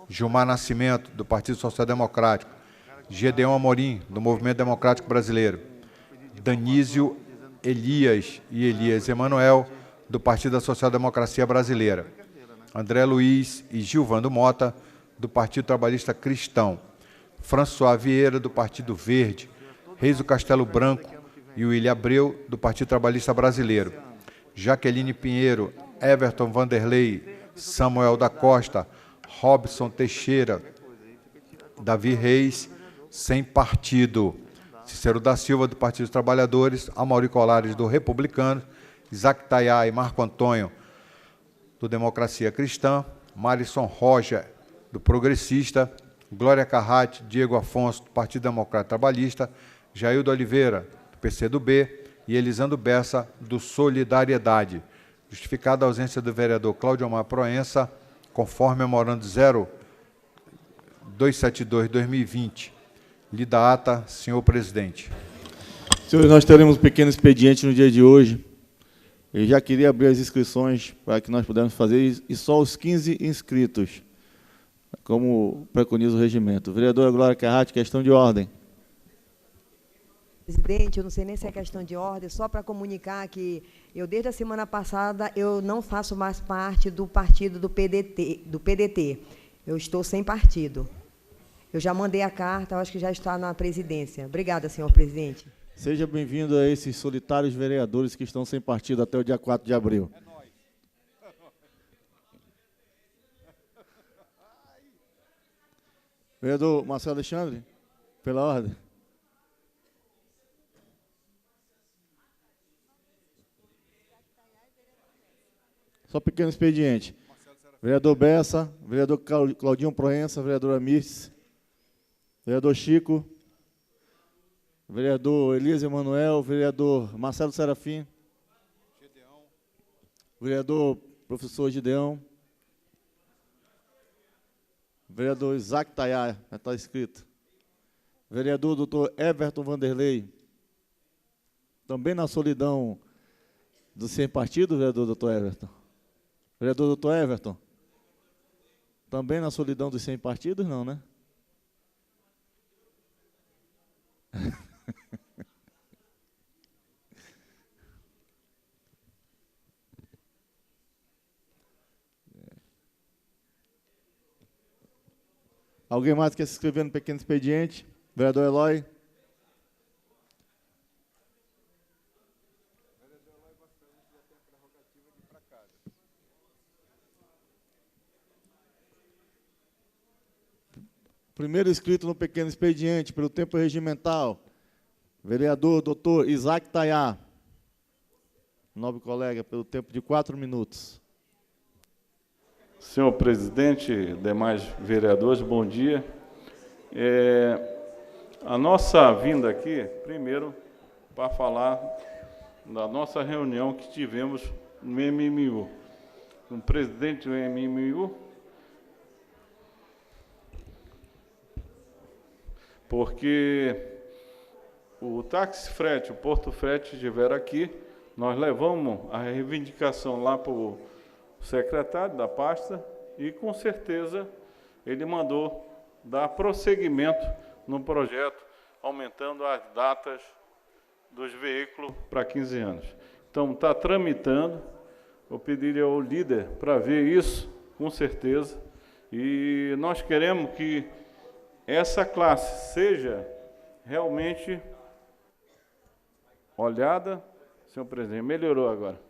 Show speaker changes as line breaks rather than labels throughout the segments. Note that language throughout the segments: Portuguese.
Gilmar Nascimento, do Partido Social Democrático, Gedeon Amorim, do Movimento Democrático Brasileiro, Danísio Elias e Elias Emanuel, do Partido da Social Democracia Brasileira, André Luiz e Gilvando Mota, do Partido Trabalhista Cristão, François Vieira, do Partido Verde, Reis do Castelo Branco e William Abreu, do Partido Trabalhista Brasileiro, Jaqueline Pinheiro, Everton Vanderlei, Samuel da Costa, Robson Teixeira, Davi Reis, sem partido, Cícero da Silva, do Partido dos Trabalhadores, Amaury Colares, do Republicano, Isaac Tayá e Marco Antônio, do Democracia Cristã, Marisson Roja, do Progressista, Glória Carrati, Diego Afonso, do Partido Democrata Trabalhista, Jaildo Oliveira, do PCdoB, e Elisandro Bessa, do Solidariedade. Justificada a ausência do vereador Cláudio Omar Proença, conforme memorando 0272-2020. Lida a ata, senhor presidente.
Senhores, nós teremos um pequeno expediente no dia de hoje. Eu já queria abrir as inscrições para que nós pudéssemos fazer, e só os 15 inscritos, como preconiza o regimento. Vereadora Glória Carrati, questão de ordem.
Presidente, eu não sei nem se é questão de ordem, só para comunicar que eu, desde a semana passada, eu não faço mais parte do partido do PDT. Eu estou sem partido. Eu já mandei a carta, acho que já está na presidência. Obrigada, senhor presidente.
Seja bem-vindo a esses solitários vereadores que estão sem partido até o dia 4 de abril. É nóis. Vereador Marcelo Alexandre, pela ordem. Só pequeno expediente. Vereador Bessa, vereador Claudinho Proença, vereadora Mirces, vereador Chico, vereador Elias Emanuel, vereador Marcelo Serafim, vereador professor Gideão, vereador Isaac Tayá, já está escrito, vereador doutor Everton Vanderlei, também na solidão do sem partido, vereador doutor Everton. Vereador doutor Everton, também na solidão dos sem partidos, não, né? Alguém mais quer se inscrever no pequeno expediente? Vereador Eloy. Primeiro inscrito no pequeno expediente, pelo tempo regimental, vereador doutor Isaac Tayá. Nobre colega, pelo tempo de 4 minutos.
Senhor presidente, demais vereadores, bom dia. A nossa vinda aqui, primeiro, para falar da nossa reunião que tivemos no MMU, com o presidente do MMU, porque o táxi frete, o Porto Frete estiveram aqui, nós levamos a reivindicação lá para o secretário da pasta e, com certeza, ele mandou dar prosseguimento no projeto, aumentando as datas dos veículos para 15 anos. Então, está tramitando, eu pediria ao líder para ver isso, com certeza, e nós queremos que essa classe seja realmente olhada, senhor presidente, melhorou agora,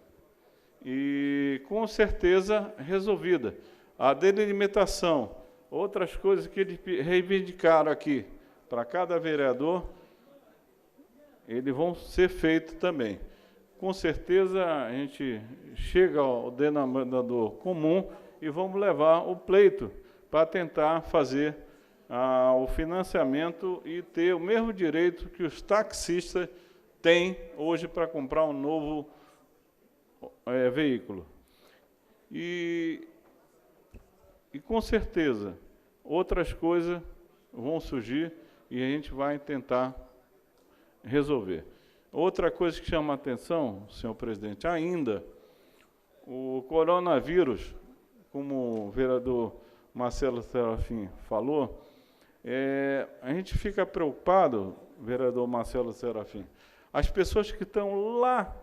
e com certeza resolvida. A delimitação, outras coisas que eles reivindicaram aqui, para cada vereador, eles vão ser feitos também. Com certeza a gente chega ao denominador comum e vamos levar o pleito para tentar fazer o financiamento e ter o mesmo direito que os taxistas têm hoje para comprar um novo veículo. E com certeza outras coisas vão surgir e a gente vai tentar resolver. Outra coisa que chama a atenção, senhor presidente, ainda o coronavírus, como o vereador Marcelo Serafim falou, a gente fica preocupado, vereador Marcelo Serafim, as pessoas que estão lá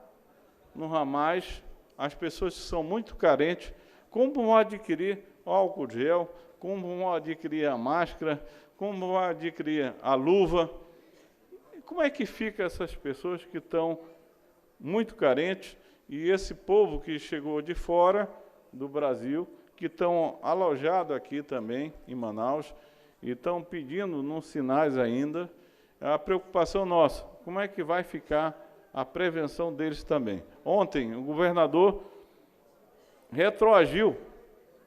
no Ramais, as pessoas que são muito carentes, como vão adquirir álcool gel, como vão adquirir a máscara, como vão adquirir a luva. Como é que fica essas pessoas que estão muito carentes e esse povo que chegou de fora do Brasil, que estão alojados aqui também, em Manaus, e estão pedindo, nos sinais ainda, a preocupação nossa, como é que vai ficar a prevenção deles também. Ontem, o governador retroagiu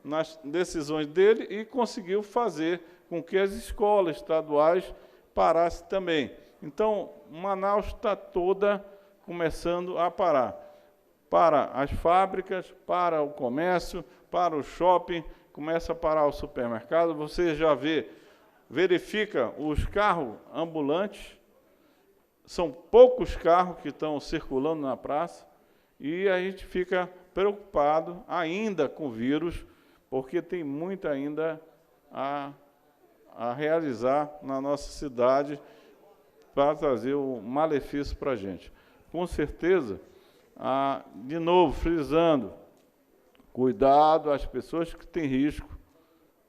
nas decisões dele e conseguiu fazer com que as escolas estaduais parassem também. Então, Manaus está toda começando a parar. Para as fábricas, para o comércio, para o shopping, começa a parar o supermercado. Você já verifica os carros ambulantes, são poucos carros que estão circulando na praça, e a gente fica preocupado ainda com o vírus, porque tem muito ainda a realizar na nossa cidade para trazer o malefício para a gente. Com certeza, de novo, frisando, cuidado, as pessoas que têm risco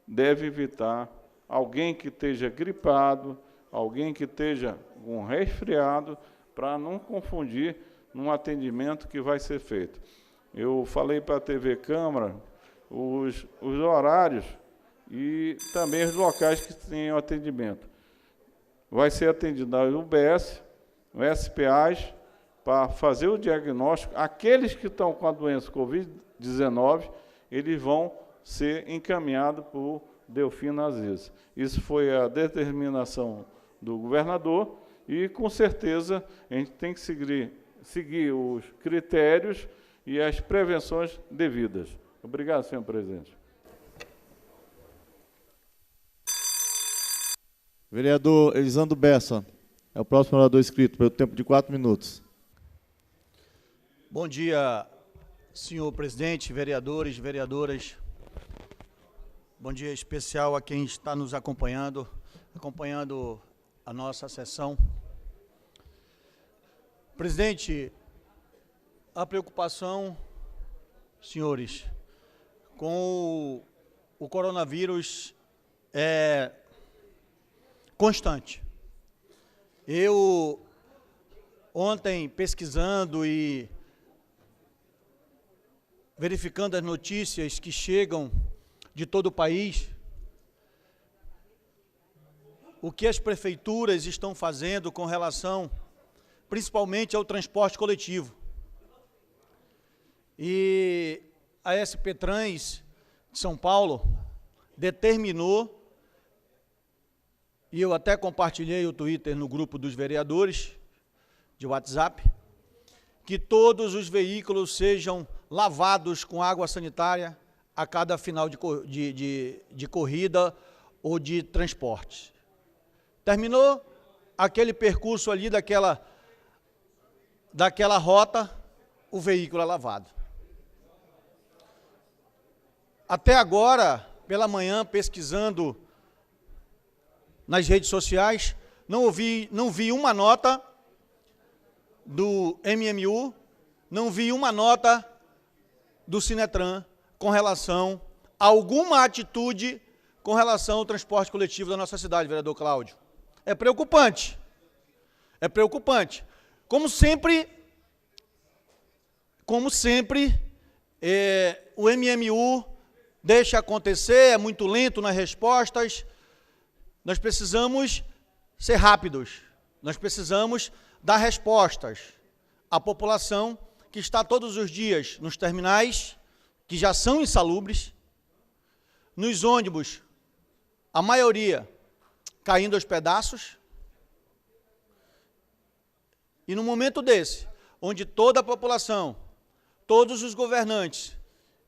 devem evitar alguém que esteja gripado, alguém que esteja com resfriado, para não confundir num atendimento que vai ser feito. Eu falei para a TV Câmara os horários e também os locais que têm o atendimento. Vai ser atendido na UBS, no SPAs, para fazer o diagnóstico. Aqueles que estão com a doença Covid-19, eles vão ser encaminhados por Delfina Aziz. Isso foi a determinação do governador e, com certeza, a gente tem que seguir os critérios e as prevenções devidas. Obrigado, senhor presidente.
Vereador Elisandro Bessa, é o próximo orador inscrito, pelo tempo de 4 minutos.
Bom dia, senhor presidente, vereadores, vereadoras. Bom dia especial a quem está nos acompanhando a nossa sessão. Presidente, a preocupação, senhores, com o coronavírus é constante. Eu, ontem, pesquisando e verificando as notícias que chegam de todo o país, o que as prefeituras estão fazendo com relação, principalmente, ao transporte coletivo. E a SP Trans de São Paulo determinou, e eu até compartilhei o Twitter no grupo dos vereadores de WhatsApp, que todos os veículos sejam lavados com água sanitária a cada final de corrida ou de transporte. Terminou aquele percurso ali daquela rota, o veículo é lavado. Até agora, pela manhã, pesquisando nas redes sociais, não vi uma nota do MMU, não vi uma nota do Sinetran com relação a alguma atitude com relação ao transporte coletivo da nossa cidade, vereador Cláudio. É preocupante. É preocupante. Como sempre, o MMU deixa acontecer, é muito lento nas respostas. Nós precisamos ser rápidos, nós precisamos dar respostas à população que está todos os dias nos terminais, que já são insalubres, nos ônibus, a maioria caindo aos pedaços, e no momento desse, onde toda a população, todos os governantes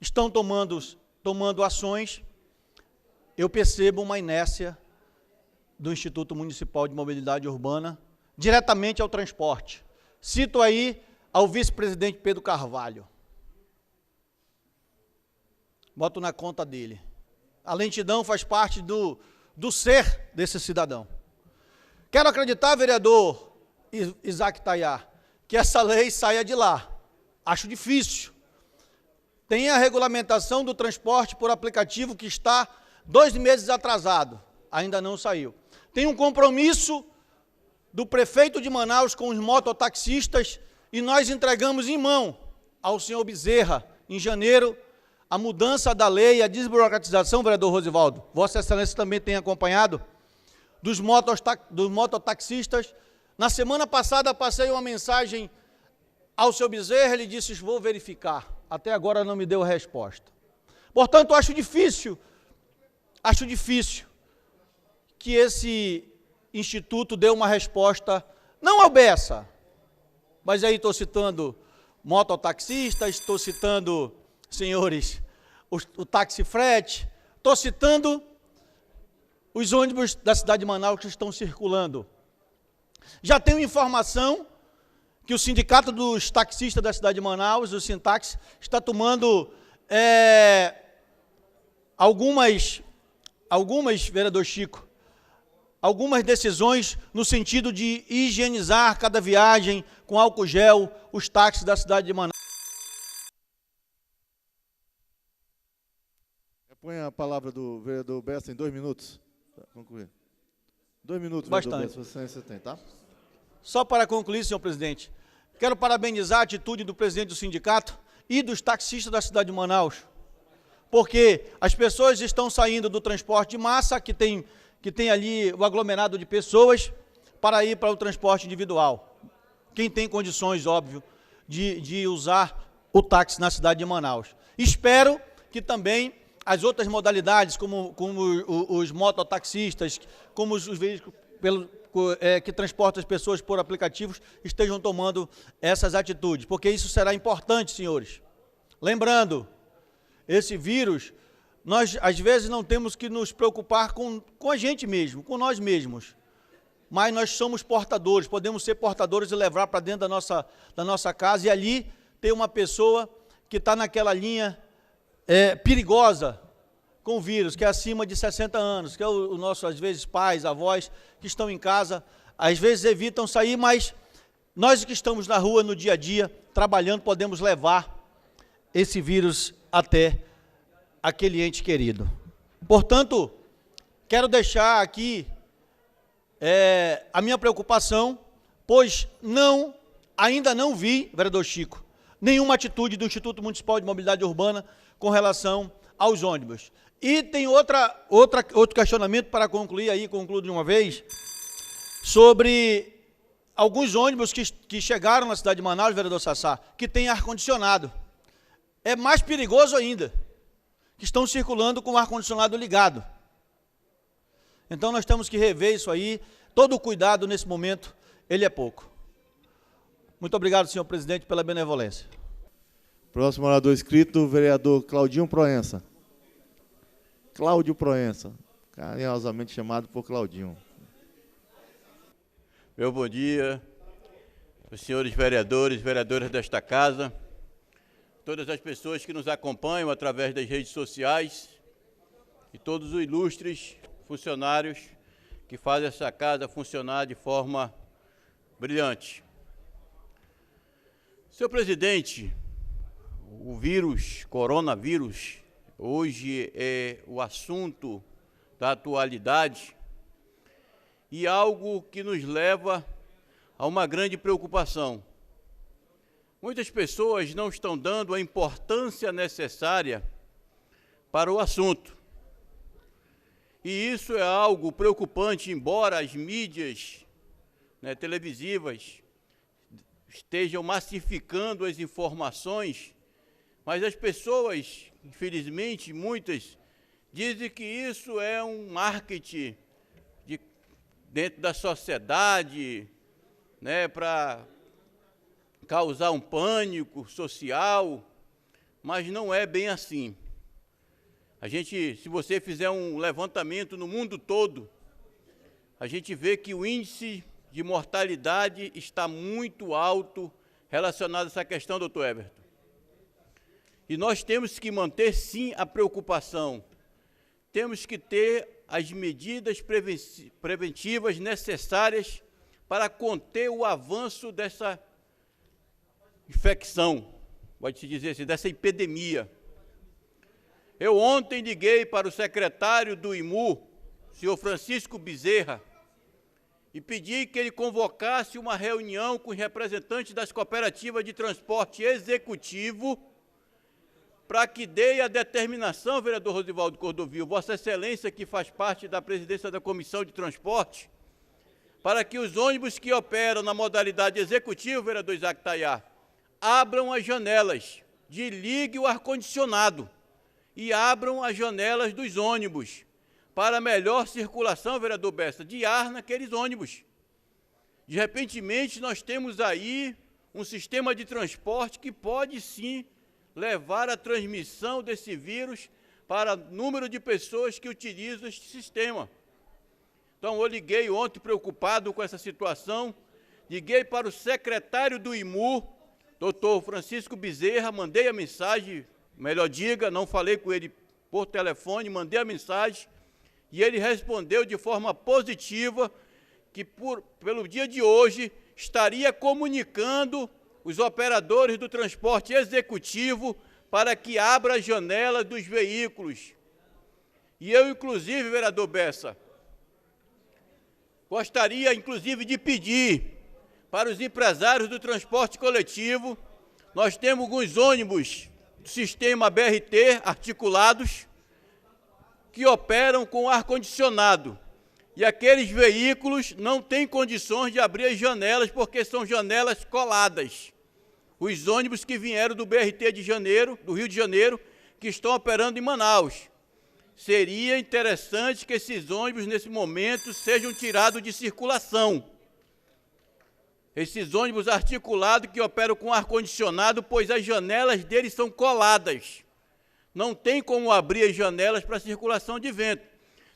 estão tomando ações, eu percebo uma inércia do Instituto Municipal de Mobilidade Urbana, diretamente ao transporte. Cito aí ao vice-presidente Pedro Carvalho. Boto na conta dele. A lentidão faz parte do ser desse cidadão. Quero acreditar, vereador Isaac Tayá, que essa lei saia de lá. Acho difícil. Tem a regulamentação do transporte por aplicativo que está 2 meses atrasado. Ainda não saiu. Tem um compromisso do prefeito de Manaus com os mototaxistas e nós entregamos em mão ao senhor Bezerra, em janeiro, a mudança da lei, a desburocratização, vereador Rosivaldo. Vossa Excelência também tem acompanhado, dos mototaxistas. Na semana passada, passei uma mensagem ao senhor Bezerra, ele disse, vou verificar. Até agora não me deu resposta. Portanto, acho difícil que esse instituto dê uma resposta, não ao Bessa, mas aí estou citando mototaxistas, estou citando, senhores, o táxi frete, estou citando os ônibus da cidade de Manaus que estão circulando. Já tenho informação que o sindicato dos taxistas da cidade de Manaus, o Sintax, está tomando algumas, vereador Chico, algumas decisões no sentido de higienizar cada viagem com álcool gel, os táxis da cidade de Manaus.
Põe a palavra do vereador Bessa em 2 minutos, para concluir. 2 minutos,
Bastante.
vereador Bessa, você tem, tá?
Só para concluir, senhor presidente, quero parabenizar a atitude do presidente do sindicato e dos taxistas da cidade de Manaus, porque as pessoas estão saindo do transporte de massa, que tem ali o aglomerado de pessoas, para ir para o transporte individual. Quem tem condições, óbvio, de usar o táxi na cidade de Manaus. Espero que também as outras modalidades, como os mototaxistas, como os veículos que transportam as pessoas por aplicativos, estejam tomando essas atitudes, porque isso será importante, senhores. Lembrando, esse vírus, nós às vezes não temos que nos preocupar com a gente mesmo, com nós mesmos, mas nós somos portadores, podemos ser portadores e levar para dentro da nossa casa, e ali tem uma pessoa que está naquela linha perigosa com o vírus, que é acima de 60 anos, que é o nosso, às vezes, pais, avós, que estão em casa, às vezes evitam sair, mas nós que estamos na rua no dia a dia, trabalhando, podemos levar esse vírus até aquele ente querido. Portanto, quero deixar aqui a minha preocupação, pois ainda não vi, vereador Chico, nenhuma atitude do Instituto Municipal de Mobilidade Urbana com relação aos ônibus. E tem outro questionamento para concluir aí, concluo de uma vez, sobre alguns ônibus que chegaram na cidade de Manaus, vereador Sassá, que tem ar-condicionado. É mais perigoso ainda, que estão circulando com o ar-condicionado ligado. Então nós temos que rever isso aí, todo o cuidado nesse momento, ele é pouco. Muito obrigado, senhor presidente, pela benevolência.
Próximo orador inscrito, o vereador Claudinho Proença. Cláudio Proença, carinhosamente chamado por Claudinho.
Meu bom dia, os senhores vereadores, vereadoras desta casa, todas as pessoas que nos acompanham através das redes sociais e todos os ilustres funcionários que fazem essa casa funcionar de forma brilhante. Senhor presidente, o coronavírus, hoje é o assunto da atualidade e algo que nos leva a uma grande preocupação. Muitas pessoas não estão dando a importância necessária para o assunto. E isso é algo preocupante, embora as mídias televisivas estejam massificando as informações, mas as pessoas, infelizmente, muitas, dizem que isso é um marketing dentro da sociedade, para causar um pânico social, mas não é bem assim. Se você fizer um levantamento no mundo todo, a gente vê que o índice de mortalidade está muito alto relacionado a essa questão, doutor Everton. E nós temos que manter, sim, a preocupação. temos que ter as medidas preventivas necessárias para conter o avanço dessa infecção, pode-se dizer assim, dessa epidemia. Eu ontem liguei para o secretário do IMU, senhor Francisco Bezerra, e pedi que ele convocasse uma reunião com os representantes das cooperativas de transporte executivo para que dê a determinação, vereador Rosivaldo Cordovil, Vossa Excelência, que faz parte da presidência da Comissão de Transporte, para que os ônibus que operam na modalidade executiva, vereador Isaac Tayar, abram as janelas, desligue o ar-condicionado e abram as janelas dos ônibus, para melhor circulação, vereador Bessa, de ar naqueles ônibus. De repentemente, nós temos aí um sistema de transporte que pode sim levar a transmissão desse vírus para o número de pessoas que utilizam este sistema. Então, eu liguei ontem preocupado com essa situação, liguei para o secretário do IMU, doutor Francisco Bezerra, mandei a mensagem, melhor diga, não falei com ele por telefone, mandei a mensagem, e ele respondeu de forma positiva que pelo dia de hoje estaria comunicando os operadores do transporte executivo para que abra as janelas dos veículos. E eu, inclusive, vereador Bessa, gostaria, inclusive, de pedir para os empresários do transporte coletivo, nós temos alguns ônibus do sistema BRT articulados que operam com ar-condicionado. E aqueles veículos não têm condições de abrir as janelas porque são janelas coladas. Os ônibus que vieram do BRT de Janeiro, do Rio de Janeiro, que estão operando em Manaus. Seria interessante que esses ônibus, nesse momento, sejam tirados de circulação. Esses ônibus articulados que operam com ar-condicionado, pois as janelas deles são coladas. Não tem como abrir as janelas para circulação de vento.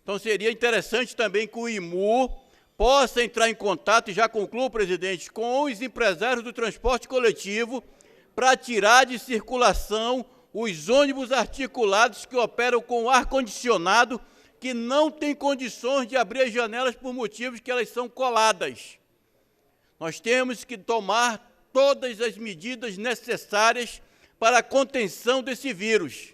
Então, seria interessante também que o IMU possa entrar em contato, e já concluo, presidente, com os empresários do transporte coletivo para tirar de circulação os ônibus articulados que operam com ar-condicionado, que não têm condições de abrir as janelas por motivos que elas são coladas. Nós temos que tomar todas as medidas necessárias para a contenção desse vírus.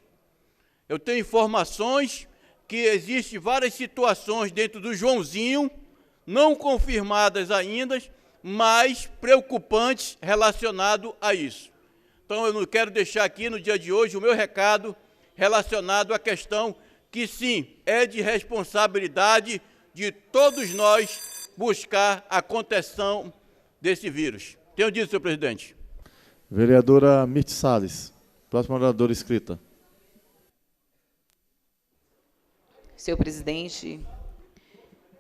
Eu tenho informações que existem várias situações dentro do Joãozinho, não confirmadas ainda, mas preocupantes relacionado a isso. Então, eu não quero deixar aqui no dia de hoje o meu recado relacionado à questão que, sim, é de responsabilidade de todos nós buscar a contenção desse vírus. Tenho dito, senhor presidente.
Vereadora Mirth Salles, próxima oradora inscrita.
Senhor presidente,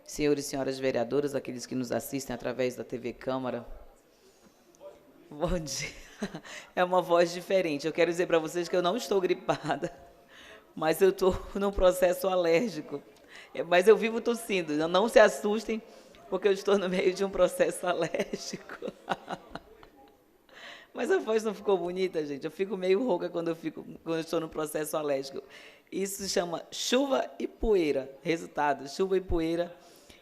senhores e senhoras vereadoras, aqueles que nos assistem através da TV Câmara, bom dia. É uma voz diferente. Eu quero dizer para vocês que eu não estou gripada, mas eu estou num processo alérgico. Mas eu vivo tossindo. Não se assustem, porque eu estou no meio de um processo alérgico. Mas a voz não ficou bonita, gente. Eu fico meio rouca quando eu estou no processo alérgico. Isso se chama chuva e poeira. Resultado, chuva e poeira.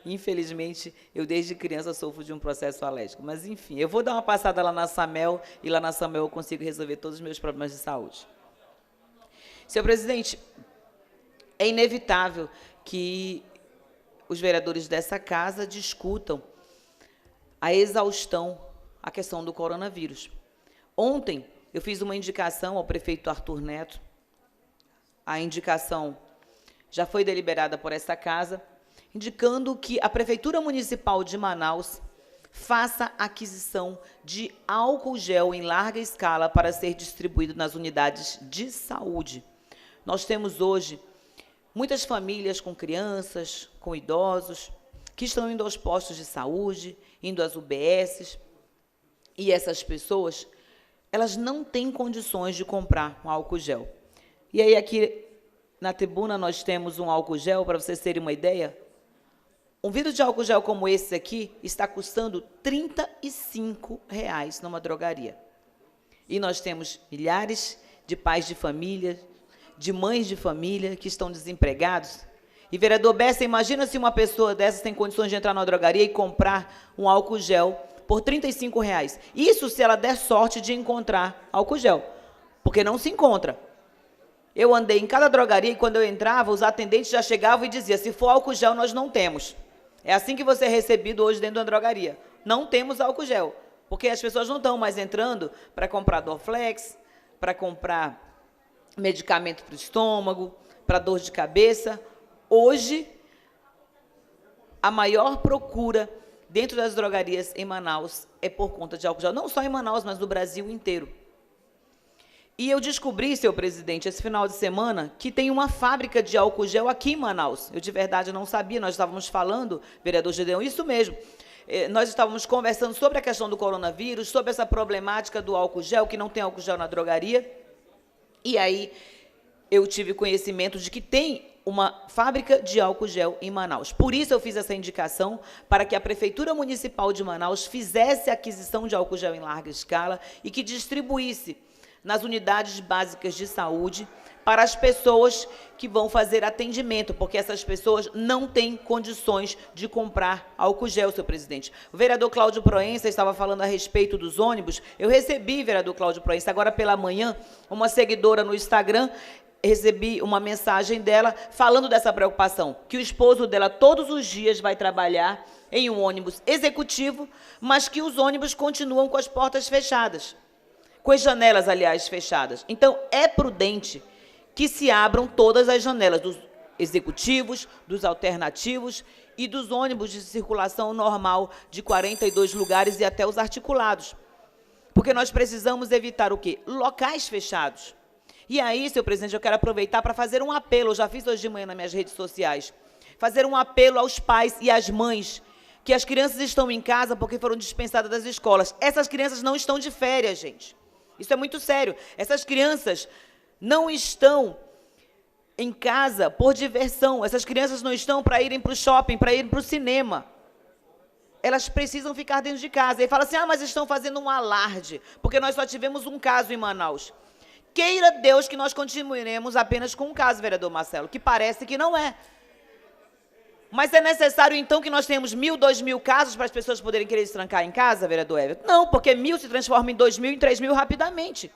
Infelizmente, eu desde criança sofro de um processo alérgico. Mas, enfim, eu vou dar uma passada lá na SAMEL, e lá na SAMEL eu consigo resolver todos os meus problemas de saúde. Senhor presidente, é inevitável que os vereadores dessa casa discutam a exaustão, a questão do coronavírus. Ontem, eu fiz uma indicação ao prefeito Arthur Neto. A indicação já foi deliberada por essa casa, indicando que a Prefeitura Municipal de Manaus faça aquisição de álcool gel em larga escala para ser distribuído nas unidades de saúde. Nós temos hoje muitas famílias com crianças, com idosos, que estão indo aos postos de saúde, indo às UBSs, e essas pessoas, elas não têm condições de comprar um álcool gel. E aí, aqui na tribuna, nós temos um álcool gel, para vocês terem uma ideia. Um vidro de álcool gel como esse aqui está custando R$ 35,00 numa drogaria. E nós temos milhares de pais de família, de mães de família que estão desempregados E, vereador Bessa, imagina se uma pessoa dessas tem condições de entrar na drogaria e comprar um álcool gel por R$ 35,00. Isso se ela der sorte de encontrar álcool gel, porque não se encontra. Eu andei em cada drogaria e quando eu entrava, os atendentes já chegavam e diziam, se for álcool gel, nós não temos. É assim que você é recebido hoje dentro da drogaria. Não temos álcool gel, porque as pessoas não estão mais entrando para comprar Dorflex, para comprar medicamento para o estômago, para dor de cabeça. Hoje, a maior procura dentro das drogarias em Manaus é por conta de álcool gel. Não só em Manaus, mas no Brasil inteiro. E eu descobri, senhor presidente, esse final de semana, que tem uma fábrica de álcool gel aqui em Manaus. Eu, de verdade, não sabia. Nós estávamos falando, vereador Gedeão, isso mesmo. Nós estávamos conversando sobre a questão do coronavírus, sobre essa problemática do álcool gel, que não tem álcool gel na drogaria. E aí, eu tive conhecimento de que tem uma fábrica de álcool gel em Manaus. Por isso, eu fiz essa indicação para que a Prefeitura Municipal de Manaus fizesse a aquisição de álcool gel em larga escala e que distribuísse nas unidades básicas de saúde para as pessoas que vão fazer atendimento, porque essas pessoas não têm condições de comprar álcool gel, senhor presidente. O vereador Cláudio Proença estava falando a respeito dos ônibus. Eu recebi, vereador Cláudio Proença, agora pela manhã, uma seguidora no Instagram, recebi uma mensagem dela falando dessa preocupação, que o esposo dela todos os dias vai trabalhar em um ônibus executivo, mas que os ônibus continuam com as portas fechadas, com as janelas, aliás, fechadas. Então, é prudente que se abram todas as janelas dos executivos, dos alternativos e dos ônibus de circulação normal de 42 lugares e até os articulados. Porque nós precisamos evitar o quê? Locais fechados. E aí, senhor presidente, eu quero aproveitar para fazer um apelo, eu já fiz hoje de manhã nas minhas redes sociais, fazer um apelo aos pais e às mães, que as crianças estão em casa porque foram dispensadas das escolas. Essas crianças não estão de férias, gente. Isso é muito sério. Essas crianças não estão em casa por diversão. Essas crianças não estão para irem para o shopping, para irem para o cinema. Elas precisam ficar dentro de casa. E fala assim, mas estão fazendo um alarde, porque nós só tivemos um caso em Manaus. Queira Deus que nós continuemos apenas com um caso, vereador Marcelo, que parece que não é. Mas é necessário, então, que nós tenhamos 1.000, 2.000 casos para as pessoas poderem querer se trancar em casa, vereador Everton? Não, porque 1.000 se transforma em 2.000, em 3.000 rapidamente.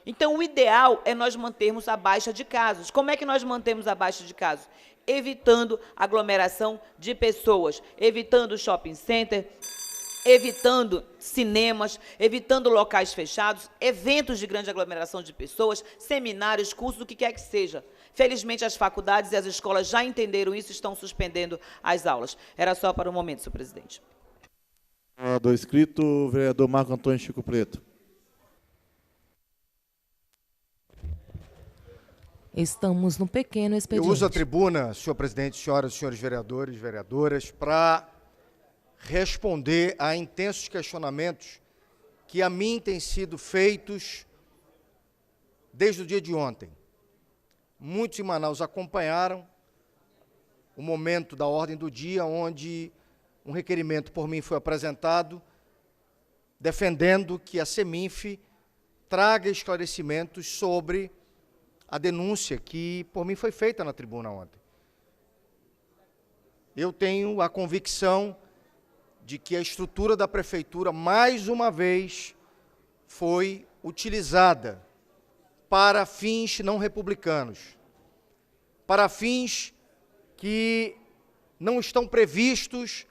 Então, o ideal é nós mantermos a baixa de casos. Como é que nós mantemos a baixa de casos? Evitando aglomeração de pessoas, evitando shopping center, evitando cinemas, evitando locais fechados, eventos de grande aglomeração de pessoas, seminários, cursos, o que quer que seja. Felizmente, as faculdades e as escolas já entenderam isso e estão suspendendo as aulas. Era só para o momento, senhor presidente.
Do inscrito, o vereador Marco Antônio Chico Preto.
Estamos no pequeno expediente.
Eu uso a tribuna, senhor presidente, senhoras e senhores vereadores, vereadoras, para responder a intensos questionamentos que a mim têm sido feitos desde o dia de ontem. Muitos em Manaus acompanharam o momento da ordem do dia, onde um requerimento por mim foi apresentado, defendendo que a CEMINF traga esclarecimentos sobre a denúncia que por mim foi feita na tribuna ontem. Eu tenho a convicção de que a estrutura da prefeitura, mais uma vez, foi utilizada para fins não republicanos, para fins que não estão previstos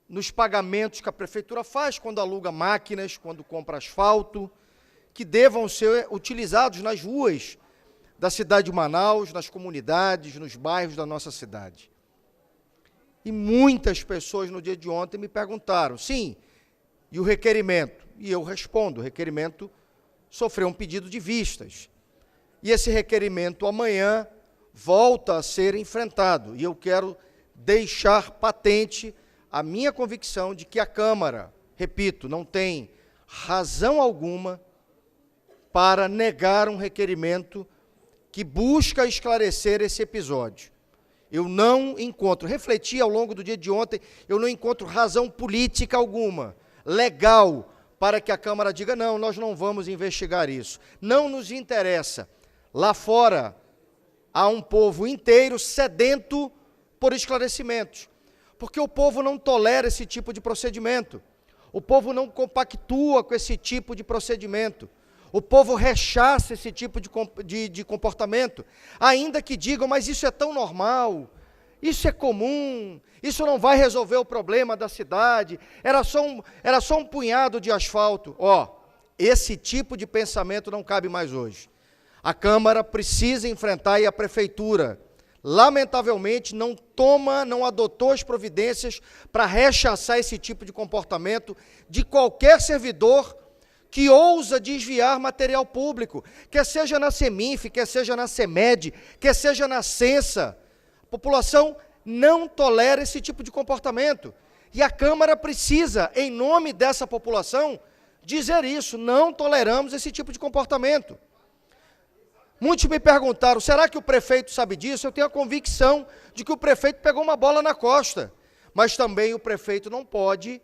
nos pagamentos que a prefeitura faz quando aluga máquinas, quando compra asfalto, que devam ser utilizados nas ruas da cidade de Manaus, nas comunidades, nos bairros da nossa cidade. E muitas pessoas no dia de ontem me perguntaram, sim, e o requerimento? E eu respondo, o requerimento sofreu um pedido de vistas. E esse requerimento amanhã volta a ser enfrentado. E eu quero deixar patente a minha convicção de que a Câmara, repito, não tem razão alguma para negar um requerimento que busca esclarecer esse episódio. Eu não encontro, refleti ao longo do dia de ontem, eu não encontro razão política alguma, legal, para que a Câmara diga, não, nós não vamos investigar isso. Não nos interessa. Lá fora, há um povo inteiro sedento por esclarecimentos, porque o povo não tolera esse tipo de procedimento, o povo não compactua com esse tipo de procedimento, o povo rechaça esse tipo de comportamento, ainda que digam, mas isso é tão normal, isso é comum, isso não vai resolver o problema da cidade, era só um punhado de asfalto. Esse tipo de pensamento não cabe mais hoje. A Câmara precisa enfrentar e a Prefeitura, lamentavelmente, não adotou as providências para rechaçar esse tipo de comportamento de qualquer servidor que ousa desviar material público, quer seja na Seminf, quer seja na CEMED, quer seja na Censa. A população não tolera esse tipo de comportamento. E a Câmara precisa, em nome dessa população, dizer isso, não toleramos esse tipo de comportamento. Muitos me perguntaram, será que o prefeito sabe disso? Eu tenho a convicção de que o prefeito pegou uma bola na costa, mas também o prefeito não pode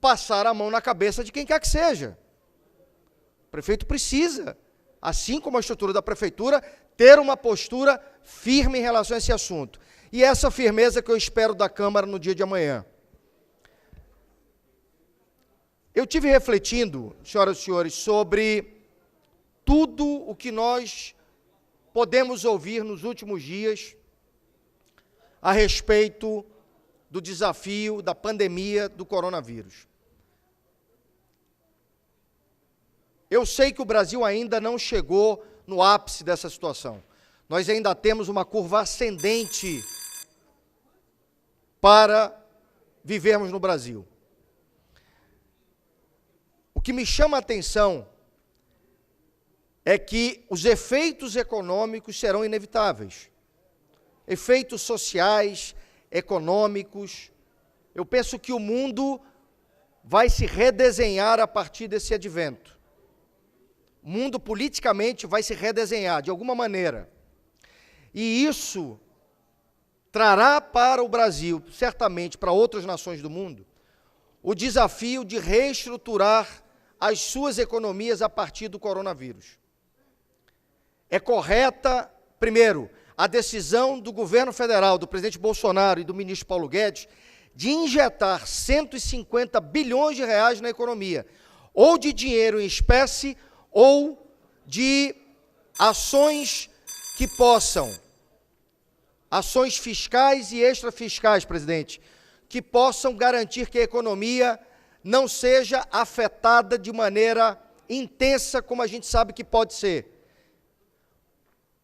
passar a mão na cabeça de quem quer que seja. O prefeito precisa, assim como a estrutura da prefeitura, ter uma postura firme em relação a esse assunto. E essa firmeza que eu espero da Câmara no dia de amanhã. Eu tive refletindo, senhoras e senhores, sobre tudo o que nós podemos ouvir nos últimos dias a respeito do desafio da pandemia do coronavírus. Eu sei que o Brasil ainda não chegou no ápice dessa situação. Nós ainda temos uma curva ascendente para vivermos no Brasil. O que me chama a atenção é que os efeitos econômicos serão inevitáveis. Efeitos sociais, econômicos. Eu penso que o mundo vai se redesenhar a partir desse advento. O mundo politicamente vai se redesenhar de alguma maneira. E isso trará para o Brasil, certamente para outras nações do mundo, o desafio de reestruturar as suas economias a partir do coronavírus. É correta, primeiro, a decisão do governo federal, do presidente Bolsonaro e do ministro Paulo Guedes, de injetar 150 bilhões de reais na economia, ou de dinheiro em espécie, ou de ações que possam, ações fiscais e extrafiscais, presidente, que possam garantir que a economia não seja afetada de maneira intensa, como a gente sabe que pode ser.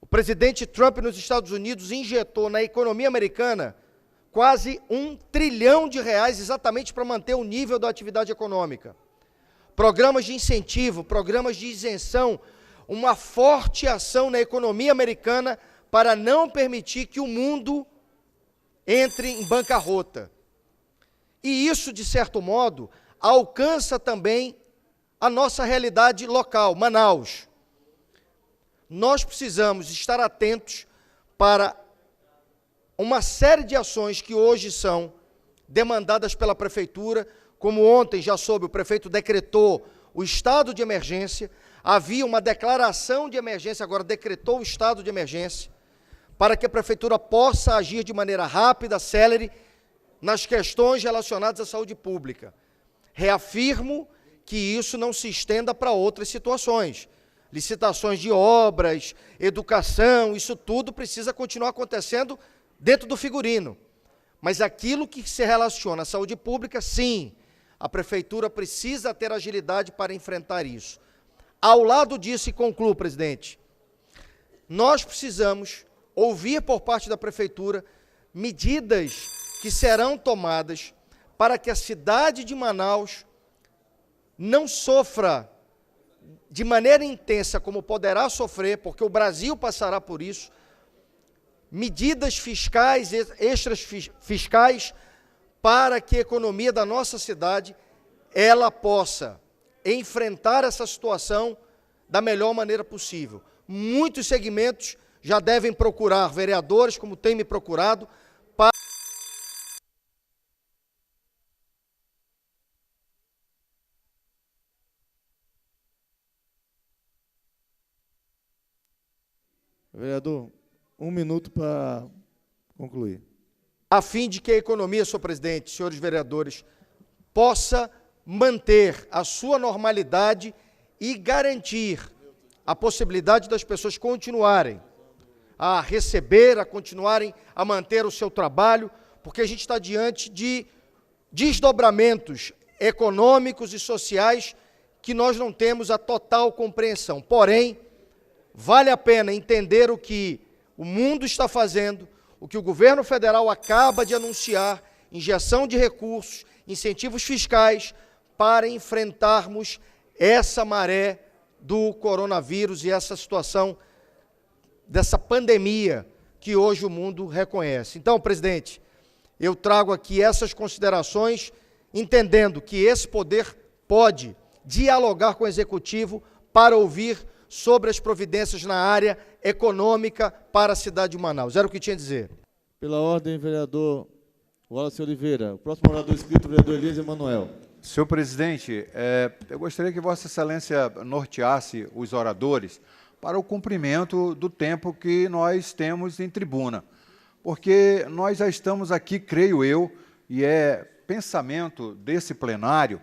O presidente Trump nos Estados Unidos injetou na economia americana quase R$1 trilhão exatamente para manter o nível da atividade econômica. Programas de incentivo, programas de isenção, uma forte ação na economia americana para não permitir que o mundo entre em bancarrota. E isso, de certo modo, alcança também a nossa realidade local, Manaus. Nós precisamos estar atentos para uma série de ações que hoje são demandadas pela Prefeitura, como ontem já soube, o prefeito decretou o estado de emergência, havia uma declaração de emergência, agora decretou o estado de emergência, para que a Prefeitura possa agir de maneira rápida, célere, nas questões relacionadas à saúde pública. Reafirmo que isso não se estenda para outras situações. Licitações de obras, educação, isso tudo precisa continuar acontecendo dentro do figurino. Mas aquilo que se relaciona à saúde pública, sim, a Prefeitura precisa ter agilidade para enfrentar isso. Ao lado disso, e concluo, presidente, nós precisamos ouvir por parte da Prefeitura medidas que serão tomadas para que a cidade de Manaus não sofra de maneira intensa como poderá sofrer, porque o Brasil passará por isso, medidas fiscais, extras fiscais, para que a economia da nossa cidade, ela possa enfrentar essa situação da melhor maneira possível. Muitos segmentos já devem procurar vereadores, como tem me procurado, para...
Vereador, 1 minuto para concluir.
A fim de que a economia, senhor presidente, senhores vereadores, possa manter a sua normalidade e garantir a possibilidade das pessoas continuarem a receber, a continuarem a manter o seu trabalho, porque a gente está diante de desdobramentos econômicos e sociais que nós não temos a total compreensão. Porém, vale a pena entender o que o mundo está fazendo, o que o governo federal acaba de anunciar, injeção de recursos, incentivos fiscais, para enfrentarmos essa maré do coronavírus e essa situação dessa pandemia que hoje o mundo reconhece. Então, presidente, eu trago aqui essas considerações, entendendo que esse poder pode dialogar com o Executivo para ouvir sobre as providências na área econômica para a cidade de Manaus. Era o que tinha a dizer.
Pela ordem, vereador Wallace Oliveira. O próximo orador inscrito, vereador Elias Emanuel.
Senhor presidente, eu gostaria que Vossa Excelência norteasse os oradores para o cumprimento do tempo que nós temos em tribuna, porque nós já estamos aqui, creio eu, e é pensamento desse plenário,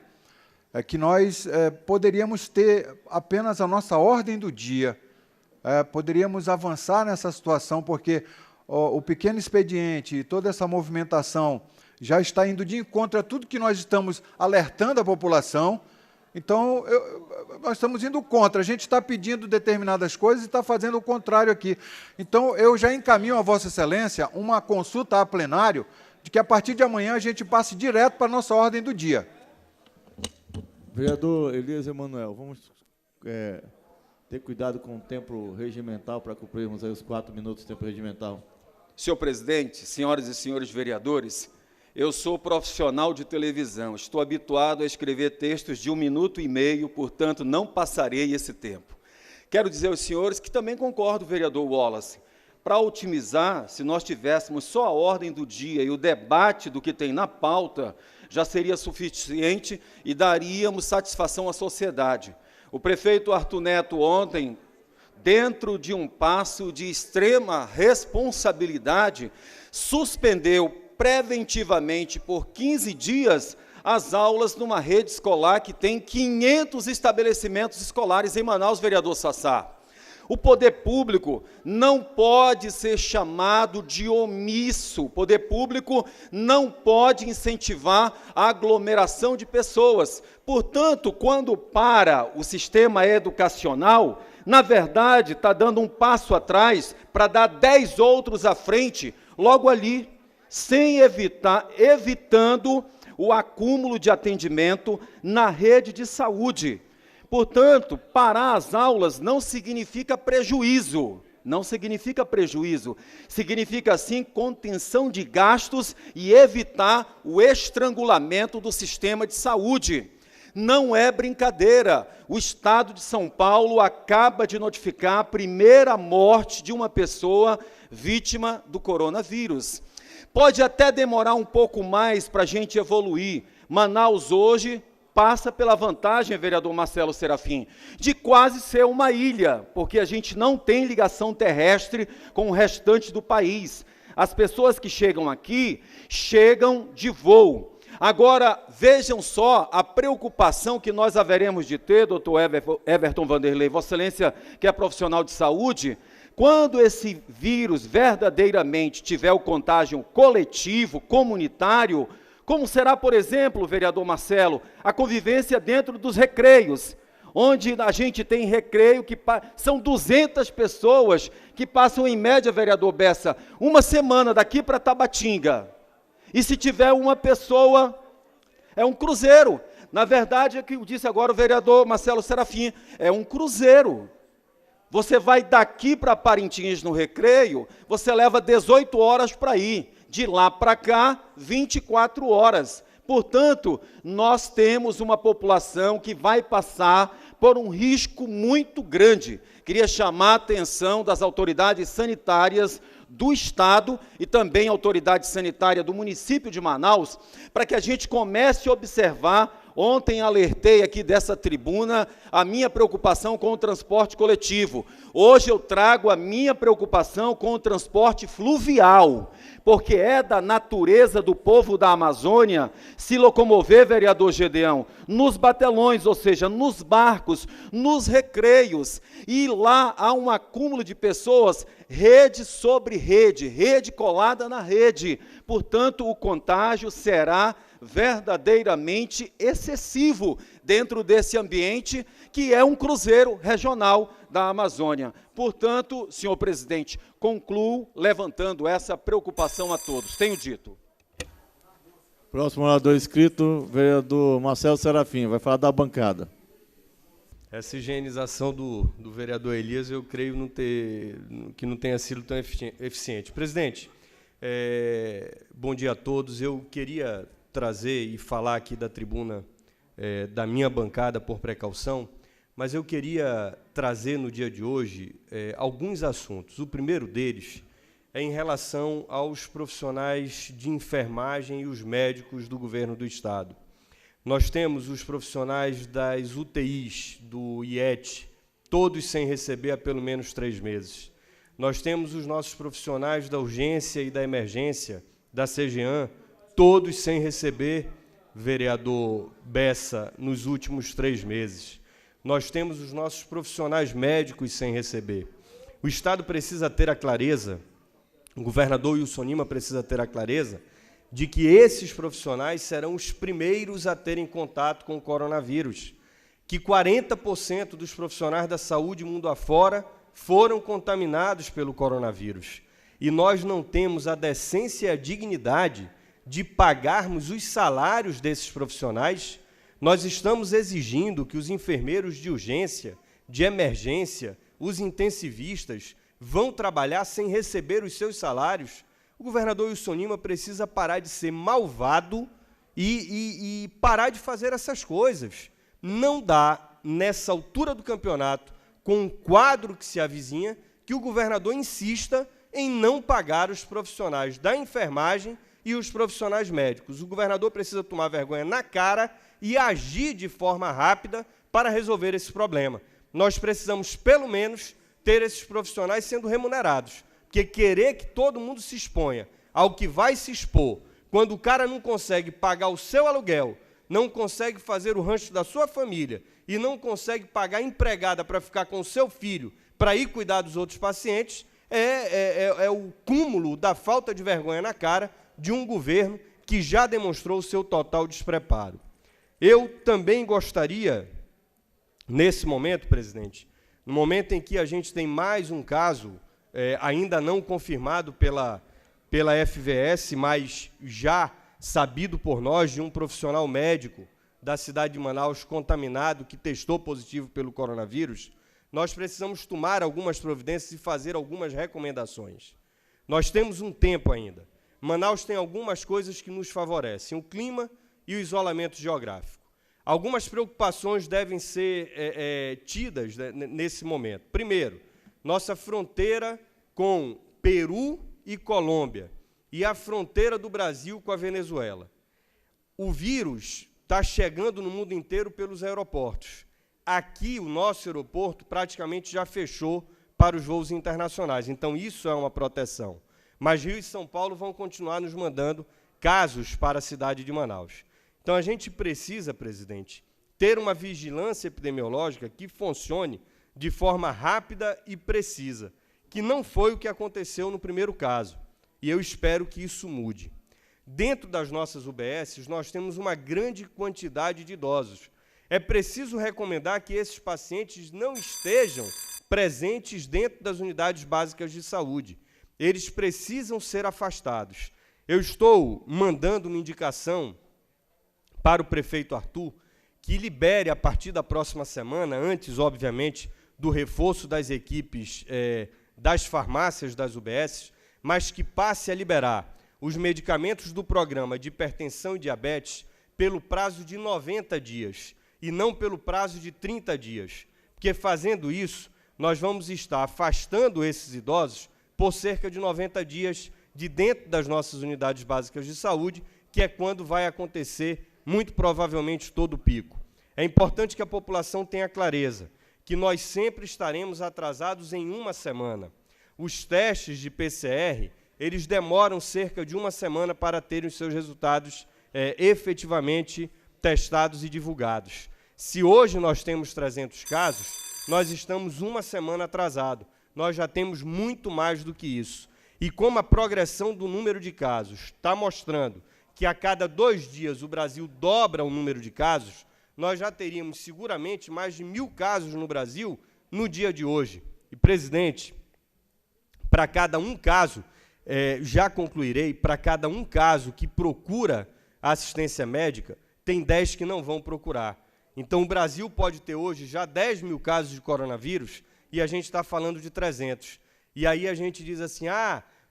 que nós poderíamos ter apenas a nossa ordem do dia, poderíamos avançar nessa situação, porque o pequeno expediente e toda essa movimentação já está indo de encontro a tudo que nós estamos alertando a população. Então, nós estamos indo contra, a gente está pedindo determinadas coisas e está fazendo o contrário aqui. Então, eu já encaminho a Vossa Excelência uma consulta a plenário, de que a partir de amanhã a gente passe direto para a nossa ordem do dia.
Vereador Elias Emanuel, vamos ter cuidado com o tempo regimental para cumprirmos aí os 4 minutos de tempo regimental.
Senhor presidente, senhoras e senhores vereadores, eu sou profissional de televisão, estou habituado a escrever textos de 1 minuto e meio, portanto, não passarei esse tempo. Quero dizer aos senhores que também concordo, vereador Wallace, para otimizar, se nós tivéssemos só a ordem do dia e o debate do que tem na pauta, já seria suficiente e daríamos satisfação à sociedade. O prefeito Arthur Neto ontem, dentro de um passo de extrema responsabilidade, suspendeu preventivamente por 15 dias as aulas numa rede escolar que tem 500 estabelecimentos escolares em Manaus, vereador Sassá. O poder público não pode ser chamado de omisso, o poder público não pode incentivar a aglomeração de pessoas. Portanto, quando para o sistema educacional, na verdade, está dando um passo atrás para dar 10 outros à frente, logo ali, evitando o acúmulo de atendimento na rede de saúde. Portanto, parar as aulas não significa prejuízo, significa sim contenção de gastos e evitar o estrangulamento do sistema de saúde. Não é brincadeira, o Estado de São Paulo acaba de notificar a primeira morte de uma pessoa vítima do coronavírus. Pode até demorar um pouco mais para a gente evoluir. Manaus hoje passa pela vantagem, vereador Marcelo Serafim, de quase ser uma ilha, porque a gente não tem ligação terrestre com o restante do país. As pessoas que chegam aqui, chegam de voo. Agora, vejam só a preocupação que nós haveremos de ter, doutor Everton Vanderlei, Vossa Excelência, que é profissional de saúde, quando esse vírus verdadeiramente tiver o contágio coletivo, comunitário, como será, por exemplo, vereador Marcelo, a convivência dentro dos recreios, onde a gente tem recreio que são 200 pessoas que passam em média, vereador Bessa, uma semana daqui para Tabatinga. E se tiver uma pessoa, é um cruzeiro. Na verdade, é o que disse agora o vereador Marcelo Serafim, é um cruzeiro. Você vai daqui para Parintins no recreio, você leva 18 horas para ir. De lá para cá, 24 horas. Portanto, nós temos uma população que vai passar por um risco muito grande. Queria chamar a atenção das autoridades sanitárias do Estado e também a autoridade sanitária do município de Manaus, para que a gente comece a observar Ontem alertei aqui dessa tribuna a minha preocupação com o transporte coletivo. Hoje eu trago a minha preocupação com o transporte fluvial, porque é da natureza do povo da Amazônia se locomover, vereador Gedeão, nos batelões, ou seja, nos barcos, nos recreios. E lá há um acúmulo de pessoas, rede sobre rede, rede colada na rede. Portanto, o contágio será verdadeiramente excessivo dentro desse ambiente que é um cruzeiro regional da Amazônia. Portanto, senhor presidente, concluo levantando essa preocupação a todos. Tenho dito.
Próximo orador inscrito, vereador Marcelo Serafim, vai falar da bancada.
Essa higienização do vereador Elias, eu creio que não tenha sido tão eficiente. Presidente, bom dia a todos. Eu queria trazer e falar aqui da tribuna da minha bancada por precaução, mas eu queria trazer no dia de hoje alguns assuntos. O primeiro deles é em relação aos profissionais de enfermagem e os médicos do governo do Estado. Nós temos os profissionais das UTIs, do IET, todos sem receber há pelo menos 3 meses. Nós temos os nossos profissionais da urgência e da emergência, da CGEAN, todos sem receber, vereador Bessa, nos últimos 3 meses. Nós temos os nossos profissionais médicos sem receber. O Estado precisa ter a clareza, o governador Wilson Lima precisa ter a clareza, de que esses profissionais serão os primeiros a terem contato com o coronavírus, que 40% dos profissionais da saúde mundo afora foram contaminados pelo coronavírus. E nós não temos a decência e a dignidade de pagarmos os salários desses profissionais. Nós estamos exigindo que os enfermeiros de urgência, de emergência, os intensivistas, vão trabalhar sem receber os seus salários. O governador Wilson Lima precisa parar de ser malvado e parar de fazer essas coisas. Não dá, nessa altura do campeonato, com o quadro que se avizinha, que o governador insista em não pagar os profissionais da enfermagem e os profissionais médicos. O governador precisa tomar vergonha na cara e agir de forma rápida para resolver esse problema. Nós precisamos, pelo menos, ter esses profissionais sendo remunerados, porque querer que todo mundo se exponha ao que vai se expor, quando o cara não consegue pagar o seu aluguel, não consegue fazer o rancho da sua família e não consegue pagar empregada para ficar com o seu filho, para ir cuidar dos outros pacientes, é o cúmulo da falta de vergonha na cara de um governo que já demonstrou o seu total despreparo. Eu também gostaria, nesse momento, presidente, no momento em que a gente tem mais um caso, ainda não confirmado pela FVS, mas já sabido por nós, de um profissional médico da cidade de Manaus contaminado, que testou positivo pelo coronavírus, nós precisamos tomar algumas providências e fazer algumas recomendações. Nós temos um tempo ainda. Manaus tem algumas coisas que nos favorecem, o clima e o isolamento geográfico. Algumas preocupações devem ser tidas nesse momento. Primeiro, nossa fronteira com Peru e Colômbia e a fronteira do Brasil com a Venezuela. O vírus está chegando no mundo inteiro pelos aeroportos. Aqui, o nosso aeroporto praticamente já fechou para os voos internacionais, então isso é uma proteção. Mas Rio e São Paulo vão continuar nos mandando casos para a cidade de Manaus. Então, a gente precisa, presidente, ter uma vigilância epidemiológica que funcione de forma rápida e precisa, que não foi o que aconteceu no primeiro caso, e eu espero que isso mude. Dentro das nossas UBSs, nós temos uma grande quantidade de idosos. É preciso recomendar que esses pacientes não estejam presentes dentro das unidades básicas de saúde. Eles precisam ser afastados. Eu estou mandando uma indicação para o prefeito Arthur, que libere, a partir da próxima semana, antes, obviamente, do reforço das equipes das farmácias das UBS, mas que passe a liberar os medicamentos do programa de hipertensão e diabetes pelo prazo de 90 dias, e não pelo prazo de 30 dias, porque, fazendo isso, nós vamos estar afastando esses idosos por cerca de 90 dias de dentro das nossas unidades básicas de saúde, que é quando vai acontecer muito provavelmente todo o pico. É importante que a população tenha clareza que nós sempre estaremos atrasados em uma semana. Os testes de PCR, eles demoram cerca de uma semana para terem os seus resultados efetivamente testados e divulgados. Se hoje nós temos 300 casos, nós estamos uma semana atrasado. Nós já temos muito mais do que isso. E como a progressão do número de casos está mostrando que a cada 2 dias o Brasil dobra o número de casos, nós já teríamos seguramente mais de 1.000 casos no Brasil no dia de hoje. E, presidente, para cada um caso, já concluirei, para cada um caso que procura assistência médica, tem 10 que não vão procurar. Então, o Brasil pode ter hoje já 10.000 casos de coronavírus e a gente está falando de 300. E aí a gente diz assim,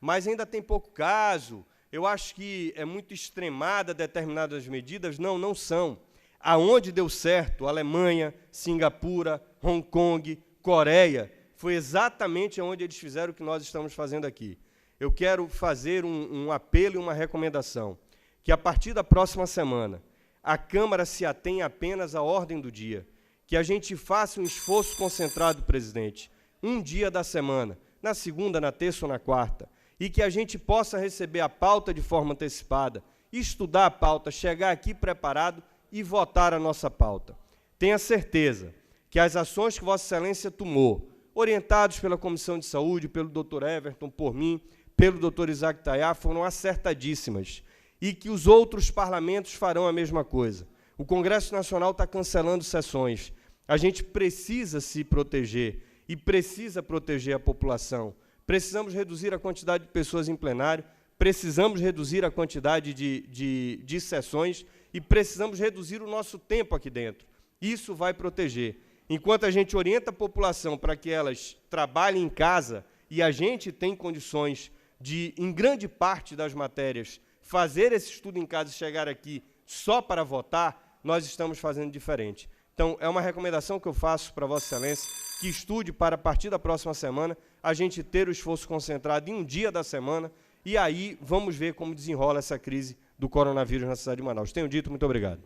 mas ainda tem pouco caso, eu acho que é muito extremada determinadas medidas. Não, não são. Aonde deu certo, Alemanha, Singapura, Hong Kong, Coreia, foi exatamente onde eles fizeram o que nós estamos fazendo aqui. Eu quero fazer um apelo e uma recomendação, que a partir da próxima semana, a Câmara se atenha apenas à ordem do dia, que a gente faça um esforço concentrado, presidente, um dia da semana, na segunda, na terça ou na quarta, e que a gente possa receber a pauta de forma antecipada, estudar a pauta, chegar aqui preparado e votar a nossa pauta. Tenha certeza que as ações que Vossa Excelência tomou, orientados pela Comissão de Saúde, pelo Dr. Everton, por mim, pelo Dr. Isaac Tayá, foram acertadíssimas, e que os outros parlamentos farão a mesma coisa. O Congresso Nacional está cancelando sessões. A gente precisa se proteger e precisa proteger a população. Precisamos reduzir a quantidade de pessoas em plenário, precisamos reduzir a quantidade de sessões e precisamos reduzir o nosso tempo aqui dentro. Isso vai proteger. Enquanto a gente orienta a população para que elas trabalhem em casa e a gente tem condições de, em grande parte das matérias, fazer esse estudo em casa e chegar aqui só para votar, nós estamos fazendo diferente. Então, é uma recomendação que eu faço para Vossa Excelência, que estude para, a partir da próxima semana, a gente ter o esforço concentrado em um dia da semana, e aí vamos ver como desenrola essa crise do coronavírus na cidade de Manaus. Tenho dito, muito obrigado.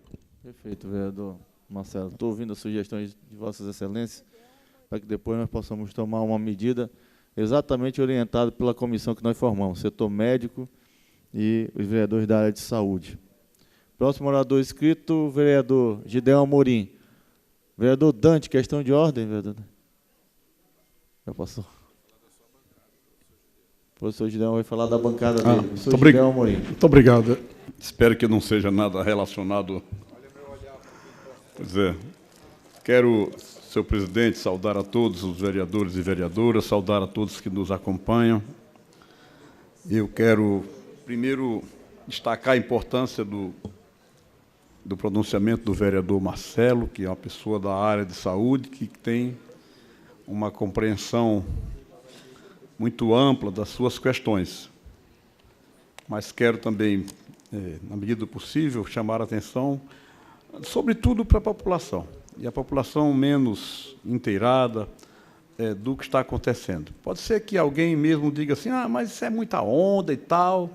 Perfeito, vereador Marcelo. Estou ouvindo as sugestões de Vossas Excelências, para que depois nós possamos tomar uma medida exatamente orientada pela comissão que nós formamos, setor médico e os vereadores da área de saúde. Próximo orador inscrito, vereador Gideão Amorim. Vereador Dante, questão de ordem, vereador. Já passou. O professor Gideão vai falar da bancada dele. Professor Gideão Amorim.
Muito obrigado. Espero que não seja nada relacionado. Pois é. Quero, senhor presidente, saudar a todos os vereadores e vereadoras, saudar a todos que nos acompanham. Eu quero, primeiro, destacar a importância do pronunciamento do vereador Marcelo, que é uma pessoa da área de saúde, que tem uma compreensão muito ampla das suas questões. Mas quero também, na medida do possível, chamar a atenção, sobretudo para a população, e a população menos inteirada do que está acontecendo. Pode ser que alguém mesmo diga assim, mas isso é muita onda e tal,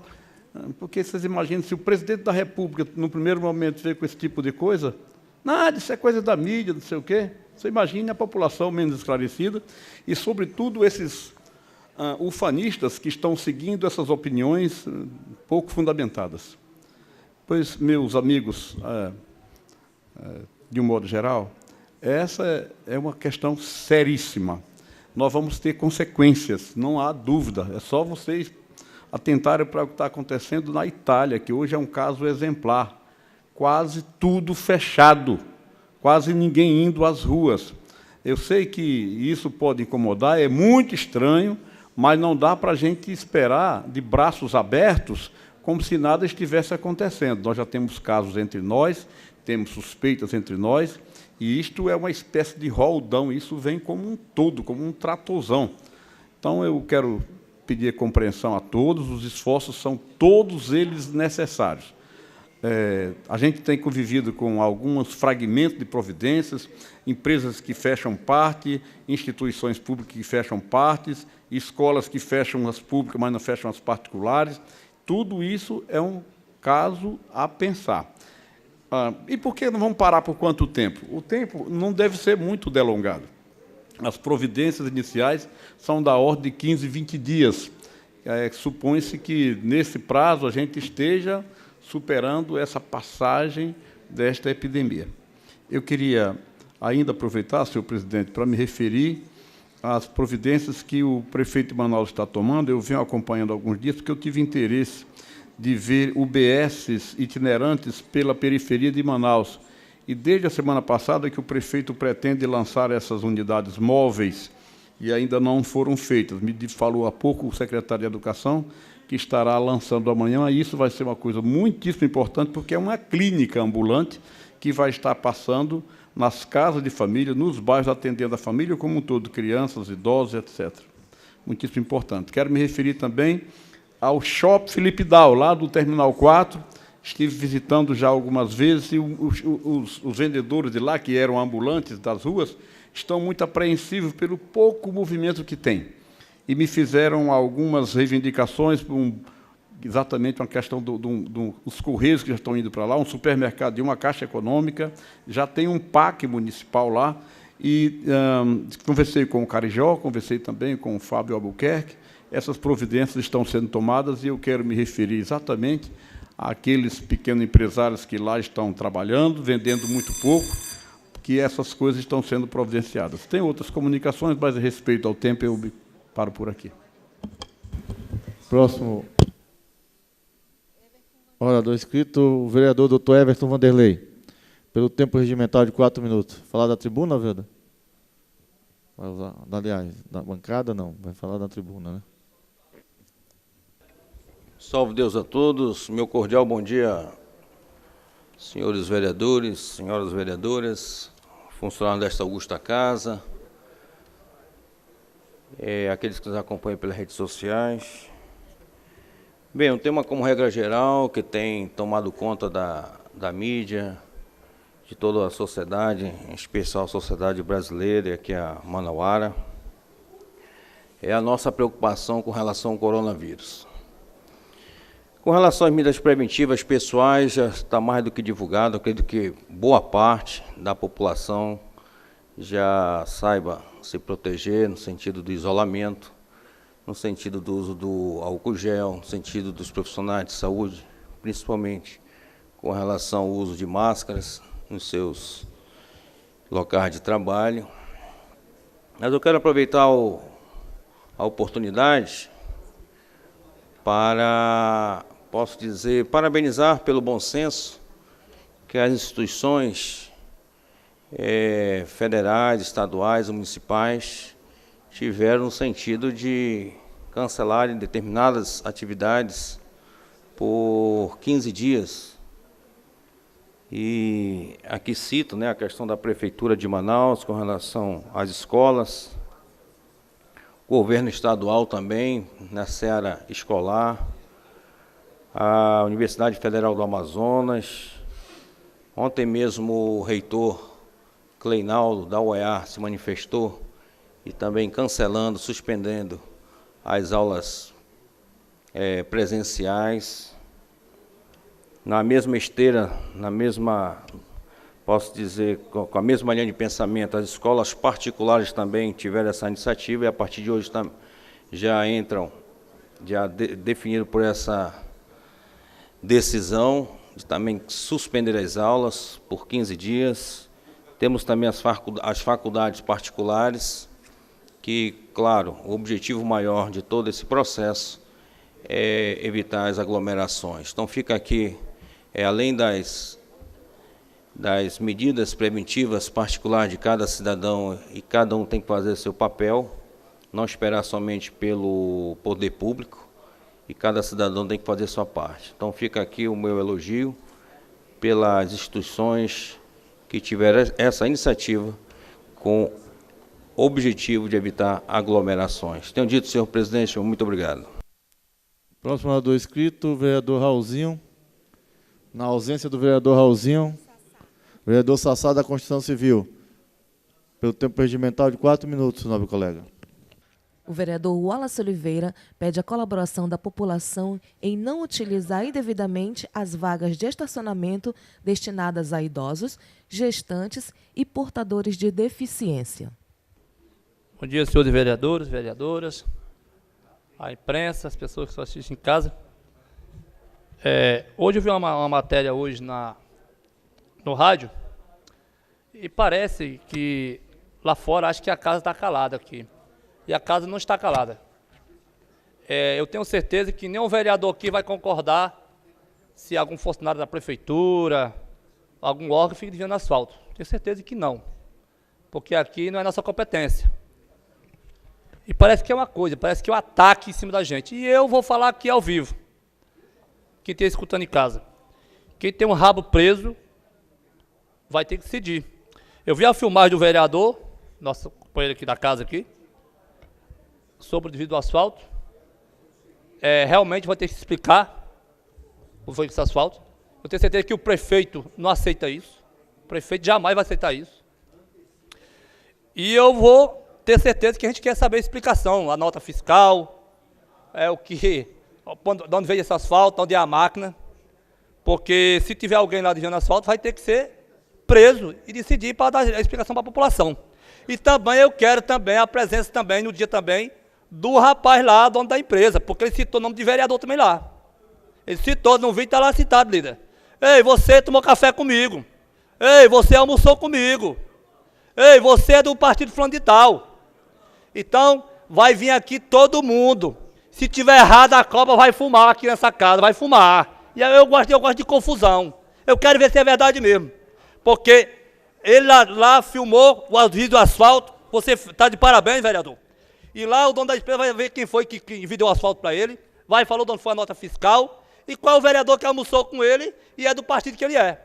porque vocês imaginam, se o presidente da República, no primeiro momento, veio com esse tipo de coisa, nada, isso é coisa da mídia, não sei o quê. Você imagine a população menos esclarecida e, sobretudo, esses ufanistas que estão seguindo essas opiniões pouco fundamentadas. Pois, meus amigos, de um modo geral, essa é uma questão seríssima. Nós vamos ter consequências, não há dúvida. É só vocês atentarem para o que está acontecendo na Itália, que hoje é um caso exemplar. Quase tudo fechado, quase ninguém indo às ruas. Eu sei que isso pode incomodar, é muito estranho, mas não dá para a gente esperar de braços abertos como se nada estivesse acontecendo. Nós já temos casos entre nós, temos suspeitas entre nós, e isto é uma espécie de roldão, isso vem como um todo, como um tratorzão. Então, eu quero pedir compreensão a todos, os esforços são todos eles necessários. A gente tem convivido com alguns fragmentos de providências, empresas que fecham parte, instituições públicas que fecham partes, escolas que fecham as públicas, mas não fecham as particulares. Tudo isso é um caso a pensar. E por que não vamos parar por quanto tempo? O tempo não deve ser muito delongado. As providências iniciais são da ordem de 15, 20 dias. Supõe-se que, nesse prazo, a gente esteja superando essa passagem desta epidemia. Eu queria ainda aproveitar, senhor presidente, para me referir às providências que o prefeito de Manaus está tomando. Eu venho acompanhando há alguns dias, porque eu tive interesse de ver UBSs itinerantes pela periferia de Manaus. E desde a semana passada que o prefeito pretende lançar essas unidades móveis, e ainda não foram feitas. Me falou há pouco o secretário de Educação que estará lançando amanhã, e isso vai ser uma coisa muitíssimo importante, porque é uma clínica ambulante que vai estar passando nas casas de família, nos bairros, atendendo a família como um todo, crianças, idosos, etc. Muitíssimo importante. Quero me referir também ao Shopping Felipe Dal, lá do Terminal 4, estive visitando já algumas vezes, e os vendedores de lá, que eram ambulantes das ruas, estão muito apreensivos pelo pouco movimento que tem. E me fizeram algumas reivindicações, exatamente uma questão dos Correios que já estão indo para lá, um supermercado e uma Caixa Econômica, já tem um PAC municipal lá, e conversei com o Carijó, conversei também com o Fábio Albuquerque. Essas providências estão sendo tomadas, e eu quero me referir exatamente àqueles pequenos empresários que lá estão trabalhando, vendendo muito pouco, que essas coisas estão sendo providenciadas. Tem outras comunicações, mas a respeito ao tempo eu paro por aqui.
Próximo orador inscrito, o vereador Dr. Everton Vanderlei. Pelo tempo regimental de 4 minutos. Falar da tribuna, Veda? Vai usar, aliás, da bancada não, vai falar da tribuna, né?
Salve Deus a todos, meu cordial bom dia, senhores vereadores, senhoras vereadoras, funcionários desta augusta casa, aqueles que nos acompanham pelas redes sociais. Bem, um tema como regra geral que tem tomado conta da mídia, de toda a sociedade, em especial a sociedade brasileira e aqui a manauara, é a nossa preocupação com relação ao coronavírus. Com relação às medidas preventivas pessoais, já está mais do que divulgado. Eu acredito que boa parte da população já saiba se proteger no sentido do isolamento, no sentido do uso do álcool gel, no sentido dos profissionais de saúde, principalmente com relação ao uso de máscaras nos seus locais de trabalho. Mas eu quero aproveitar a oportunidade para, posso dizer, parabenizar pelo bom senso que as instituições federais, estaduais, municipais tiveram no sentido de cancelarem determinadas atividades por 15 dias. E aqui cito, né, a questão da Prefeitura de Manaus com relação às escolas, o governo estadual também, na seara escolar, a Universidade Federal do Amazonas. Ontem mesmo o reitor Cleinaldo da UEA se manifestou e também cancelando, suspendendo as aulas presenciais. Na mesma esteira, posso dizer, com a mesma linha de pensamento, as escolas particulares também tiveram essa iniciativa e a partir de hoje já entram, definido por essa decisão de também suspender as aulas por 15 dias. Temos também as faculdades particulares, que, claro, o objetivo maior de todo esse processo é evitar as aglomerações. Então fica aqui, além das medidas preventivas particulares de cada cidadão, e cada um tem que fazer seu papel, não esperar somente pelo poder público, e cada cidadão tem que fazer sua parte. Então fica aqui o meu elogio pelas instituições que tiveram essa iniciativa com o objetivo de evitar aglomerações. Tenho dito, senhor presidente, muito obrigado.
Próximo orador inscrito, o vereador Raulzinho. Na ausência do vereador Raulzinho, vereador Sassá da Constituição Civil. Pelo tempo regimental de 4 minutos, nobre colega.
O vereador Wallace Oliveira pede a colaboração da população em não utilizar indevidamente as vagas de estacionamento destinadas a idosos, gestantes e portadores de deficiência.
Bom dia, senhores vereadores, vereadoras, a imprensa, as pessoas que estão assistindo em casa. Hoje eu vi uma matéria hoje no rádio e parece que lá fora acho que a casa está calada aqui. E a casa não está calada. Eu tenho certeza que nenhum vereador aqui vai concordar se algum funcionário da prefeitura, algum órgão fique desviando asfalto. Tenho certeza que não. Porque aqui não é nossa competência. E parece que é uma coisa, parece que é um ataque em cima da gente. E eu vou falar aqui ao vivo. Quem está escutando em casa. Quem tem um rabo preso vai ter que decidir. Eu vi a filmagem do vereador, nosso companheiro aqui da casa aqui, sobre o desvio do asfalto. Realmente vai ter que explicar o que foi esse asfalto. Eu tenho certeza que o prefeito não aceita isso. O prefeito jamais vai aceitar isso. E eu vou ter certeza que a gente quer saber a explicação, a nota fiscal, de onde veio esse asfalto, onde é a máquina. Porque se tiver alguém lá desviando asfalto, vai ter que ser preso e decidir para dar a explicação para a população. E também eu quero também a presença também, no dia também, do rapaz lá, dono da empresa, porque ele citou o nome de vereador também lá. Ele citou, no vídeo está lá citado, líder. Ei, você tomou café comigo. Ei, você almoçou comigo. Ei, você é do partido fulano de tal. Então, vai vir aqui todo mundo. Se tiver errado, a cobra vai fumar aqui nessa casa, vai fumar. E aí eu gosto de confusão. Eu quero ver se é verdade mesmo. Porque ele lá filmou o desvio do asfalto. Você está de parabéns, vereador. E lá o dono da empresa vai ver quem foi que enviou o asfalto para ele. Vai falar de onde foi a nota fiscal. E qual é o vereador que almoçou com ele e é do partido que ele é.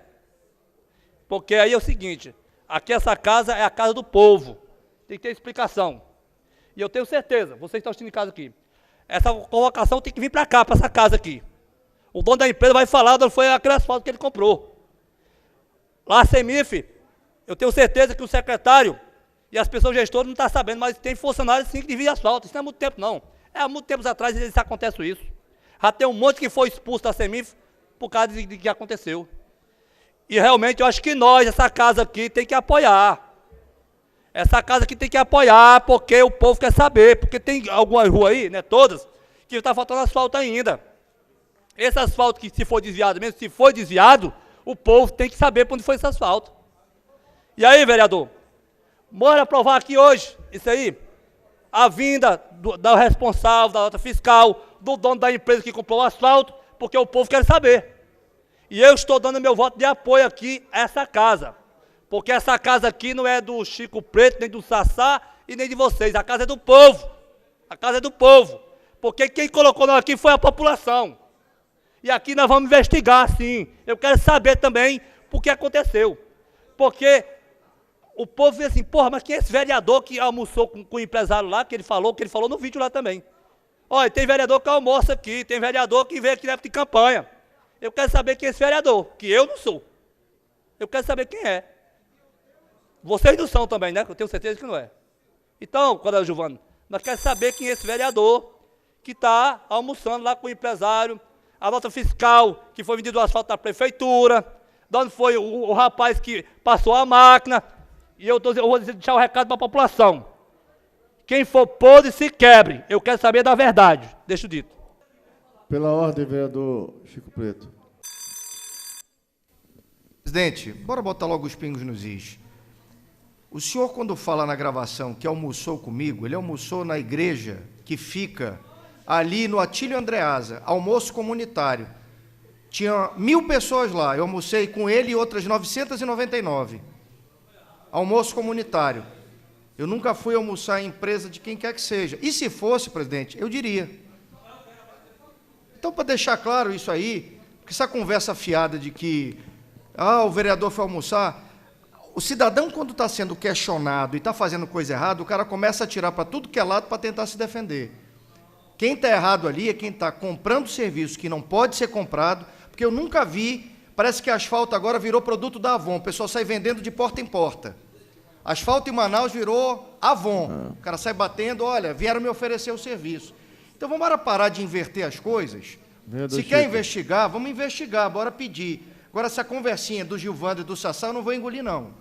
Porque aí é o seguinte, aqui essa casa é a casa do povo. Tem que ter explicação. E eu tenho certeza, vocês estão assistindo em casa aqui, essa convocação tem que vir para cá, para essa casa aqui. O dono da empresa vai falar de onde foi aquele asfalto que ele comprou. Lá a CEMIF, eu tenho certeza que o secretário e as pessoas gestoras não estão sabendo, mas tem funcionários sim que desviam asfalto. Isso não é muito tempo, não. Há muito tempo atrás isso acontece isso. Já tem um monte que foi expulso da CEMIF por causa de que aconteceu. E realmente eu acho que nós, essa casa aqui, tem que apoiar. Essa casa aqui tem que apoiar, porque o povo quer saber. Porque tem algumas ruas aí, né, todas, que está faltando asfalto ainda. Esse asfalto que se for desviado mesmo, se for desviado, o povo tem que saber para onde foi esse asfalto. E aí, vereador, bora aprovar aqui hoje, isso aí, a vinda do responsável da nota fiscal, do dono da empresa que comprou o asfalto, porque o povo quer saber. E eu estou dando meu voto de apoio aqui a essa casa. Porque essa casa aqui não é do Chico Preto, nem do Sassá e nem de vocês. A casa é do povo. A casa é do povo. Porque quem colocou nós aqui foi a população. E aqui nós vamos investigar, sim. Eu quero saber também o que aconteceu. Porque o povo vê assim, porra, mas quem é esse vereador que almoçou com o empresário lá, que ele falou no vídeo lá também. Olha, tem vereador que almoça aqui, tem vereador que veio aqui na época de campanha. Eu quero saber quem é esse vereador, que eu não sou. Eu quero saber quem é. Vocês não são também, né? Eu tenho certeza que não é. Então, Coronel Giovanni, nós queremos saber quem é esse vereador que está almoçando lá com o empresário, a nota fiscal que foi vendido o asfalto da prefeitura, de onde foi o rapaz que passou a máquina. E eu vou deixar o recado para a população. Quem for podre se quebre. Eu quero saber da verdade. Deixa o dito.
Pela ordem, vereador Chico Preto.
Presidente, bora botar logo os pingos nos is. O senhor, quando fala na gravação que almoçou comigo, ele almoçou na igreja que fica ali no Atílio Andreasa, almoço comunitário. Tinha 1000 pessoas lá, eu almocei com ele e outras 999. Almoço comunitário. Eu nunca fui almoçar em empresa de quem quer que seja. E se fosse, presidente, eu diria. Então, para deixar claro isso aí, porque essa conversa fiada de que o vereador foi almoçar, o cidadão, quando está sendo questionado e está fazendo coisa errada, o cara começa a tirar para tudo que é lado para tentar se defender. Quem está errado ali é quem está comprando serviço que não pode ser comprado, porque eu nunca vi, parece que asfalto agora virou produto da Avon, o pessoal sai vendendo de porta em porta. Asfalto em Manaus virou Avon. O cara sai batendo, olha, vieram me oferecer o serviço. Então, vamos parar de inverter as coisas. Se quer investigar, vamos investigar, bora pedir. Agora, essa conversinha do Gilvandro e do Sassá, eu não vou engolir, não.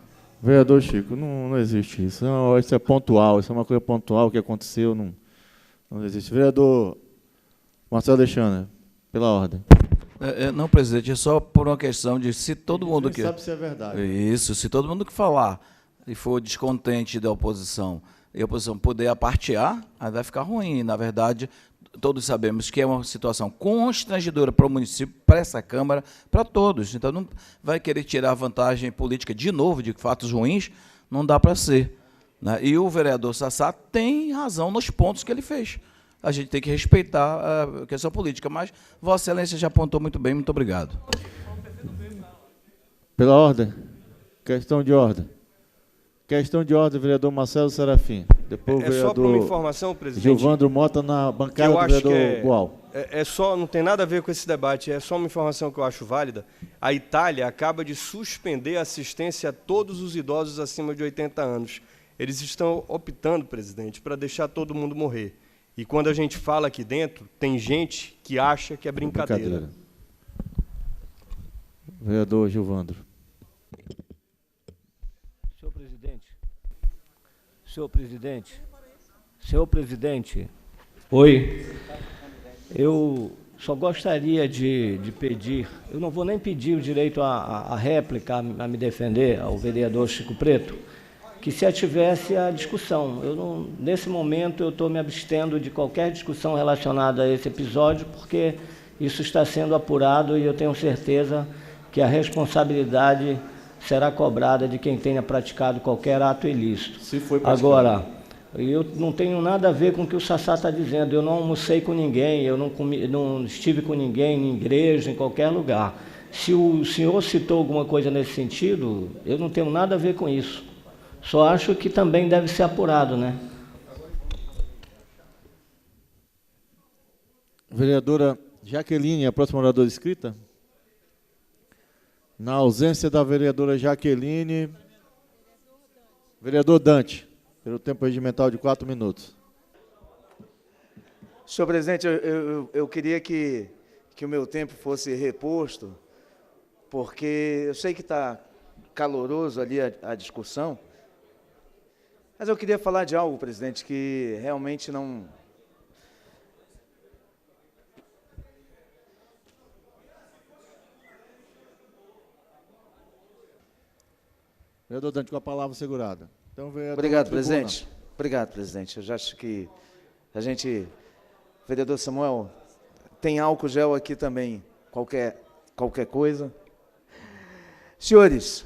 Vereador Chico, não existe isso. Não, isso é pontual, isso é uma coisa pontual que aconteceu, não existe. Vereador Marcelo Alexandre, pela ordem.
Não, presidente, é só por uma questão de se todo mundo que...
sabe se é verdade.
Isso, se todo mundo que falar e for descontente da oposição, e a oposição puder apartear, aí vai ficar ruim. Na verdade, todos sabemos que é uma situação constrangedora para o município, para essa Câmara, para todos. Então, não vai querer tirar vantagem política de novo, de fatos ruins, não dá para ser, né? E o vereador Sassá tem razão nos pontos que ele fez. A gente tem que respeitar a questão política, mas Vossa Excelência já apontou muito bem, muito obrigado.
Pela ordem. Questão de ordem. Questão de ordem, vereador Marcelo Serafim. Depois o vereador
só para uma informação, presidente.
Gilvandro Mota na bancada do vereador Gual.
Não tem nada a ver com esse debate, é só uma informação que eu acho válida. A Itália acaba de suspender a assistência a todos os idosos acima de 80 anos. Eles estão optando, presidente, para deixar todo mundo morrer. E quando a gente fala aqui dentro, tem gente que acha que é brincadeira.
Vereador Gilvandro.
Senhor presidente, oi, eu só gostaria de pedir, eu não vou nem pedir o direito à réplica, a me defender, ao vereador Chico Preto, que se tivesse a discussão. Nesse momento eu estou me abstendo de qualquer discussão relacionada a esse episódio, porque isso está sendo apurado e eu tenho certeza que a responsabilidade será cobrada de quem tenha praticado qualquer ato ilícito.
Se foi
Agora, eu não tenho nada a ver com o que o Sassá está dizendo. Eu não almocei com ninguém, eu não estive com ninguém em igreja, em qualquer lugar. Se o senhor citou alguma coisa nesse sentido, eu não tenho nada a ver com isso. Só acho que também deve ser apurado, né?
Vereadora Jaqueline, a próxima oradora inscrita. Na ausência da vereadora Jaqueline, vereador Dante, pelo tempo regimental de 4 minutos.
Senhor presidente, eu queria que o meu tempo fosse reposto, porque eu sei que está caloroso ali a discussão, mas eu queria falar de algo, presidente, que realmente não...
Vereador Dante, com a palavra segurada. Então,
Obrigado, presidente. Obrigado, presidente. Eu já acho que a gente... Vereador Samuel, tem álcool gel aqui também, qualquer coisa. Senhores,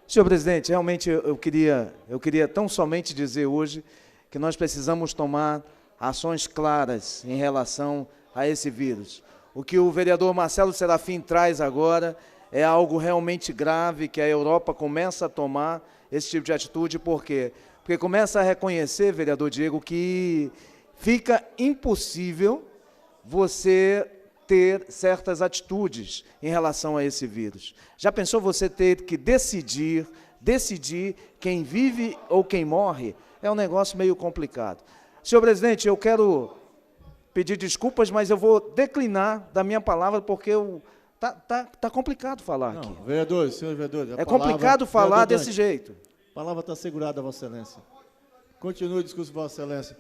senhor presidente, realmente eu queria tão somente dizer hoje que nós precisamos tomar ações claras em relação a esse vírus. O que o vereador Marcelo Serafim traz agora é algo realmente grave, que a Europa começa a tomar esse tipo de atitude. Por quê? Porque começa a reconhecer, vereador Diego, que fica impossível você ter certas atitudes em relação a esse vírus. Já pensou você ter que decidir quem vive ou quem morre? É um negócio meio complicado. Senhor presidente, eu quero pedir desculpas, mas eu vou declinar da minha palavra, porque tá complicado falar aqui.
Vereadores, senhores vereadores...
É complicado falar desse jeito.
A palavra está segurada, Vossa Excelência. Continue o discurso, Vossa Excelência.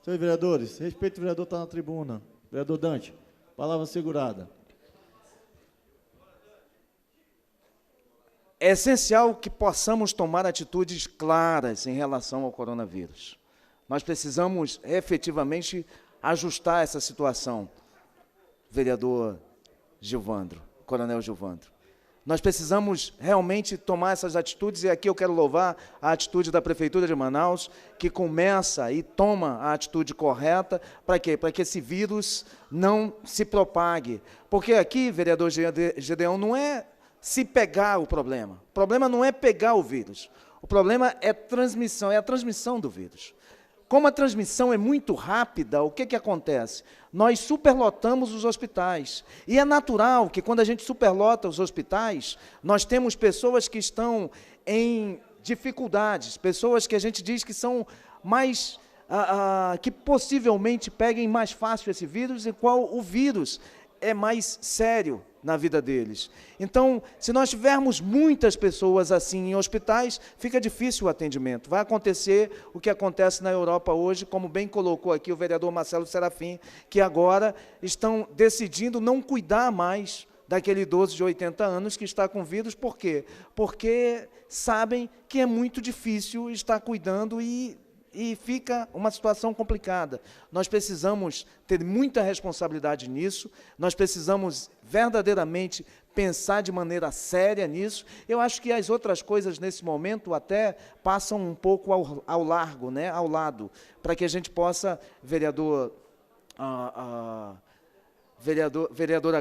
Senhores vereadores, respeito o vereador está na tribuna. Vereador Dante, palavra segurada.
É essencial que possamos tomar atitudes claras em relação ao coronavírus. Nós precisamos efetivamente ajustar essa situação, vereador Gilvandro, coronel Gilvandro. Nós precisamos realmente tomar essas atitudes, e aqui eu quero louvar a atitude da Prefeitura de Manaus, que começa e toma a atitude correta. Para quê? Para que esse vírus não se propague. Porque aqui, vereador Gedeão, não é se pegar o problema. O problema não é pegar o vírus. O problema é transmissão, é a transmissão do vírus. Como a transmissão é muito rápida, o que acontece? Nós superlotamos os hospitais. E é natural que, quando a gente superlota os hospitais, nós temos pessoas que estão em dificuldades, pessoas que a gente diz que são mais... que possivelmente peguem mais fácil esse vírus, e qual o vírus é mais sério na vida deles. Então, se nós tivermos muitas pessoas assim em hospitais, fica difícil o atendimento. Vai acontecer o que acontece na Europa hoje, como bem colocou aqui o vereador Marcelo Serafim, que agora estão decidindo não cuidar mais daquele idoso de 80 anos que está com vírus. Por quê? Porque sabem que é muito difícil estar cuidando e fica uma situação complicada. Nós precisamos ter muita responsabilidade nisso, nós precisamos verdadeiramente pensar de maneira séria nisso. Eu acho que as outras coisas, nesse momento, até passam um pouco ao largo, né, ao lado, para que a gente possa, vereadora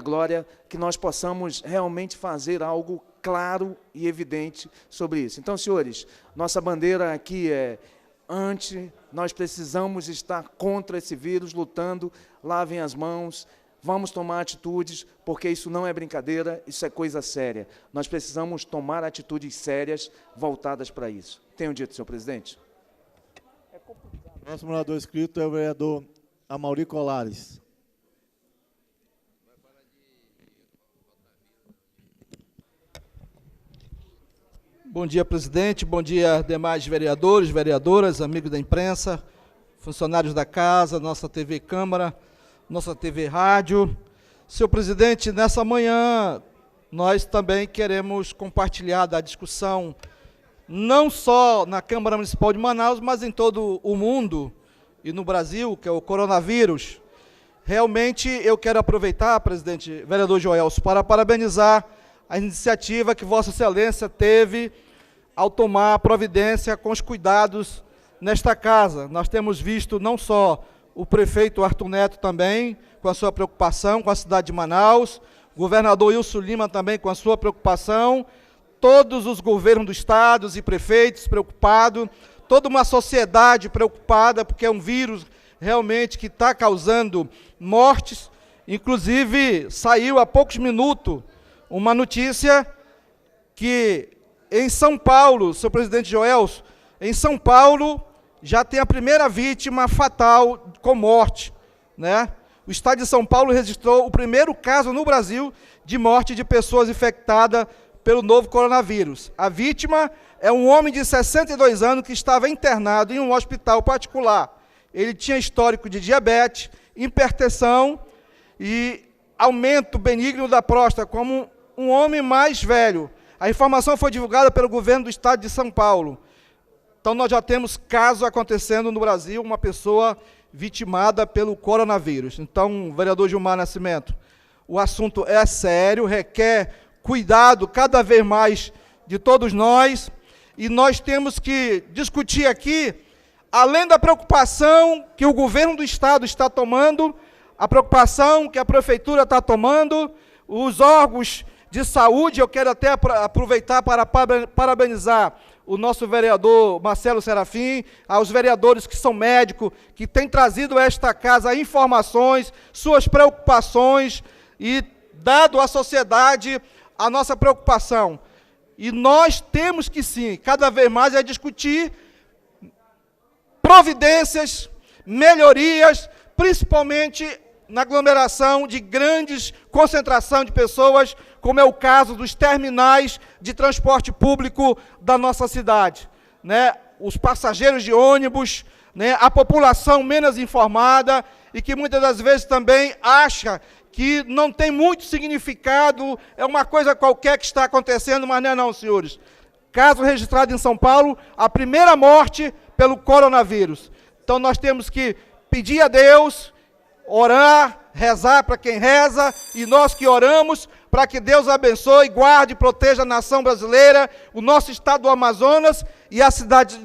Glória, que nós possamos realmente fazer algo claro e evidente sobre isso. Então, senhores, nossa bandeira aqui é nós precisamos estar contra esse vírus, lutando, lavem as mãos, vamos tomar atitudes, porque isso não é brincadeira, isso é coisa séria. Nós precisamos tomar atitudes sérias voltadas para isso. Tenho dito, senhor presidente.
O próximo orador inscrito é o vereador Amaury Colares.
Bom dia, presidente. Bom dia, demais vereadores, vereadoras, amigos da imprensa, funcionários da casa, nossa TV Câmara, nossa TV Rádio. Senhor presidente, nessa manhã, nós também queremos compartilhar da discussão, não só na Câmara Municipal de Manaus, mas em todo o mundo e no Brasil, que é o coronavírus. Realmente, eu quero aproveitar, presidente, vereador Joelso, para parabenizar a iniciativa que Vossa Excelência teve ao tomar providência com os cuidados nesta casa. Nós temos visto não só o prefeito Arthur Neto também, com a sua preocupação com a cidade de Manaus, o governador Wilson Lima também com a sua preocupação, todos os governos do estado e prefeitos preocupados, toda uma sociedade preocupada, porque é um vírus realmente que está causando mortes. Inclusive, saiu há poucos minutos uma notícia que em São Paulo, senhor presidente Joelso, em São Paulo já tem a primeira vítima fatal com morte, né? O estado de São Paulo registrou o primeiro caso no Brasil de morte de pessoas infectadas pelo novo coronavírus. A vítima é um homem de 62 anos que estava internado em um hospital particular. Ele tinha histórico de diabetes, hipertensão e aumento benigno da próstata, como um homem mais velho. A informação foi divulgada pelo governo do estado de São Paulo. Então, nós já temos casos acontecendo no Brasil, uma pessoa vitimada pelo coronavírus. Então, vereador Gilmar Nascimento, o assunto é sério, requer cuidado cada vez mais de todos nós, e nós temos que discutir aqui, além da preocupação que o governo do estado está tomando, a preocupação que a prefeitura está tomando, os órgãos de saúde. Eu quero até aproveitar para parabenizar o nosso vereador Marcelo Serafim, aos vereadores que são médicos, que têm trazido a esta casa informações, suas preocupações e dado à sociedade a nossa preocupação. E nós temos que, sim, cada vez mais discutir providências, melhorias, principalmente na aglomeração de grandes concentração de pessoas, como é o caso dos terminais de transporte público da nossa cidade, né? Os passageiros de ônibus, né? A população menos informada e que muitas das vezes também acha que não tem muito significado, é uma coisa qualquer que está acontecendo, mas não é não, senhores. Caso registrado em São Paulo, a primeira morte pelo coronavírus. Então nós temos que pedir a Deus, orar, rezar para quem reza, e nós que oramos, para que Deus abençoe, guarde e proteja a nação brasileira, o nosso estado do Amazonas e a cidade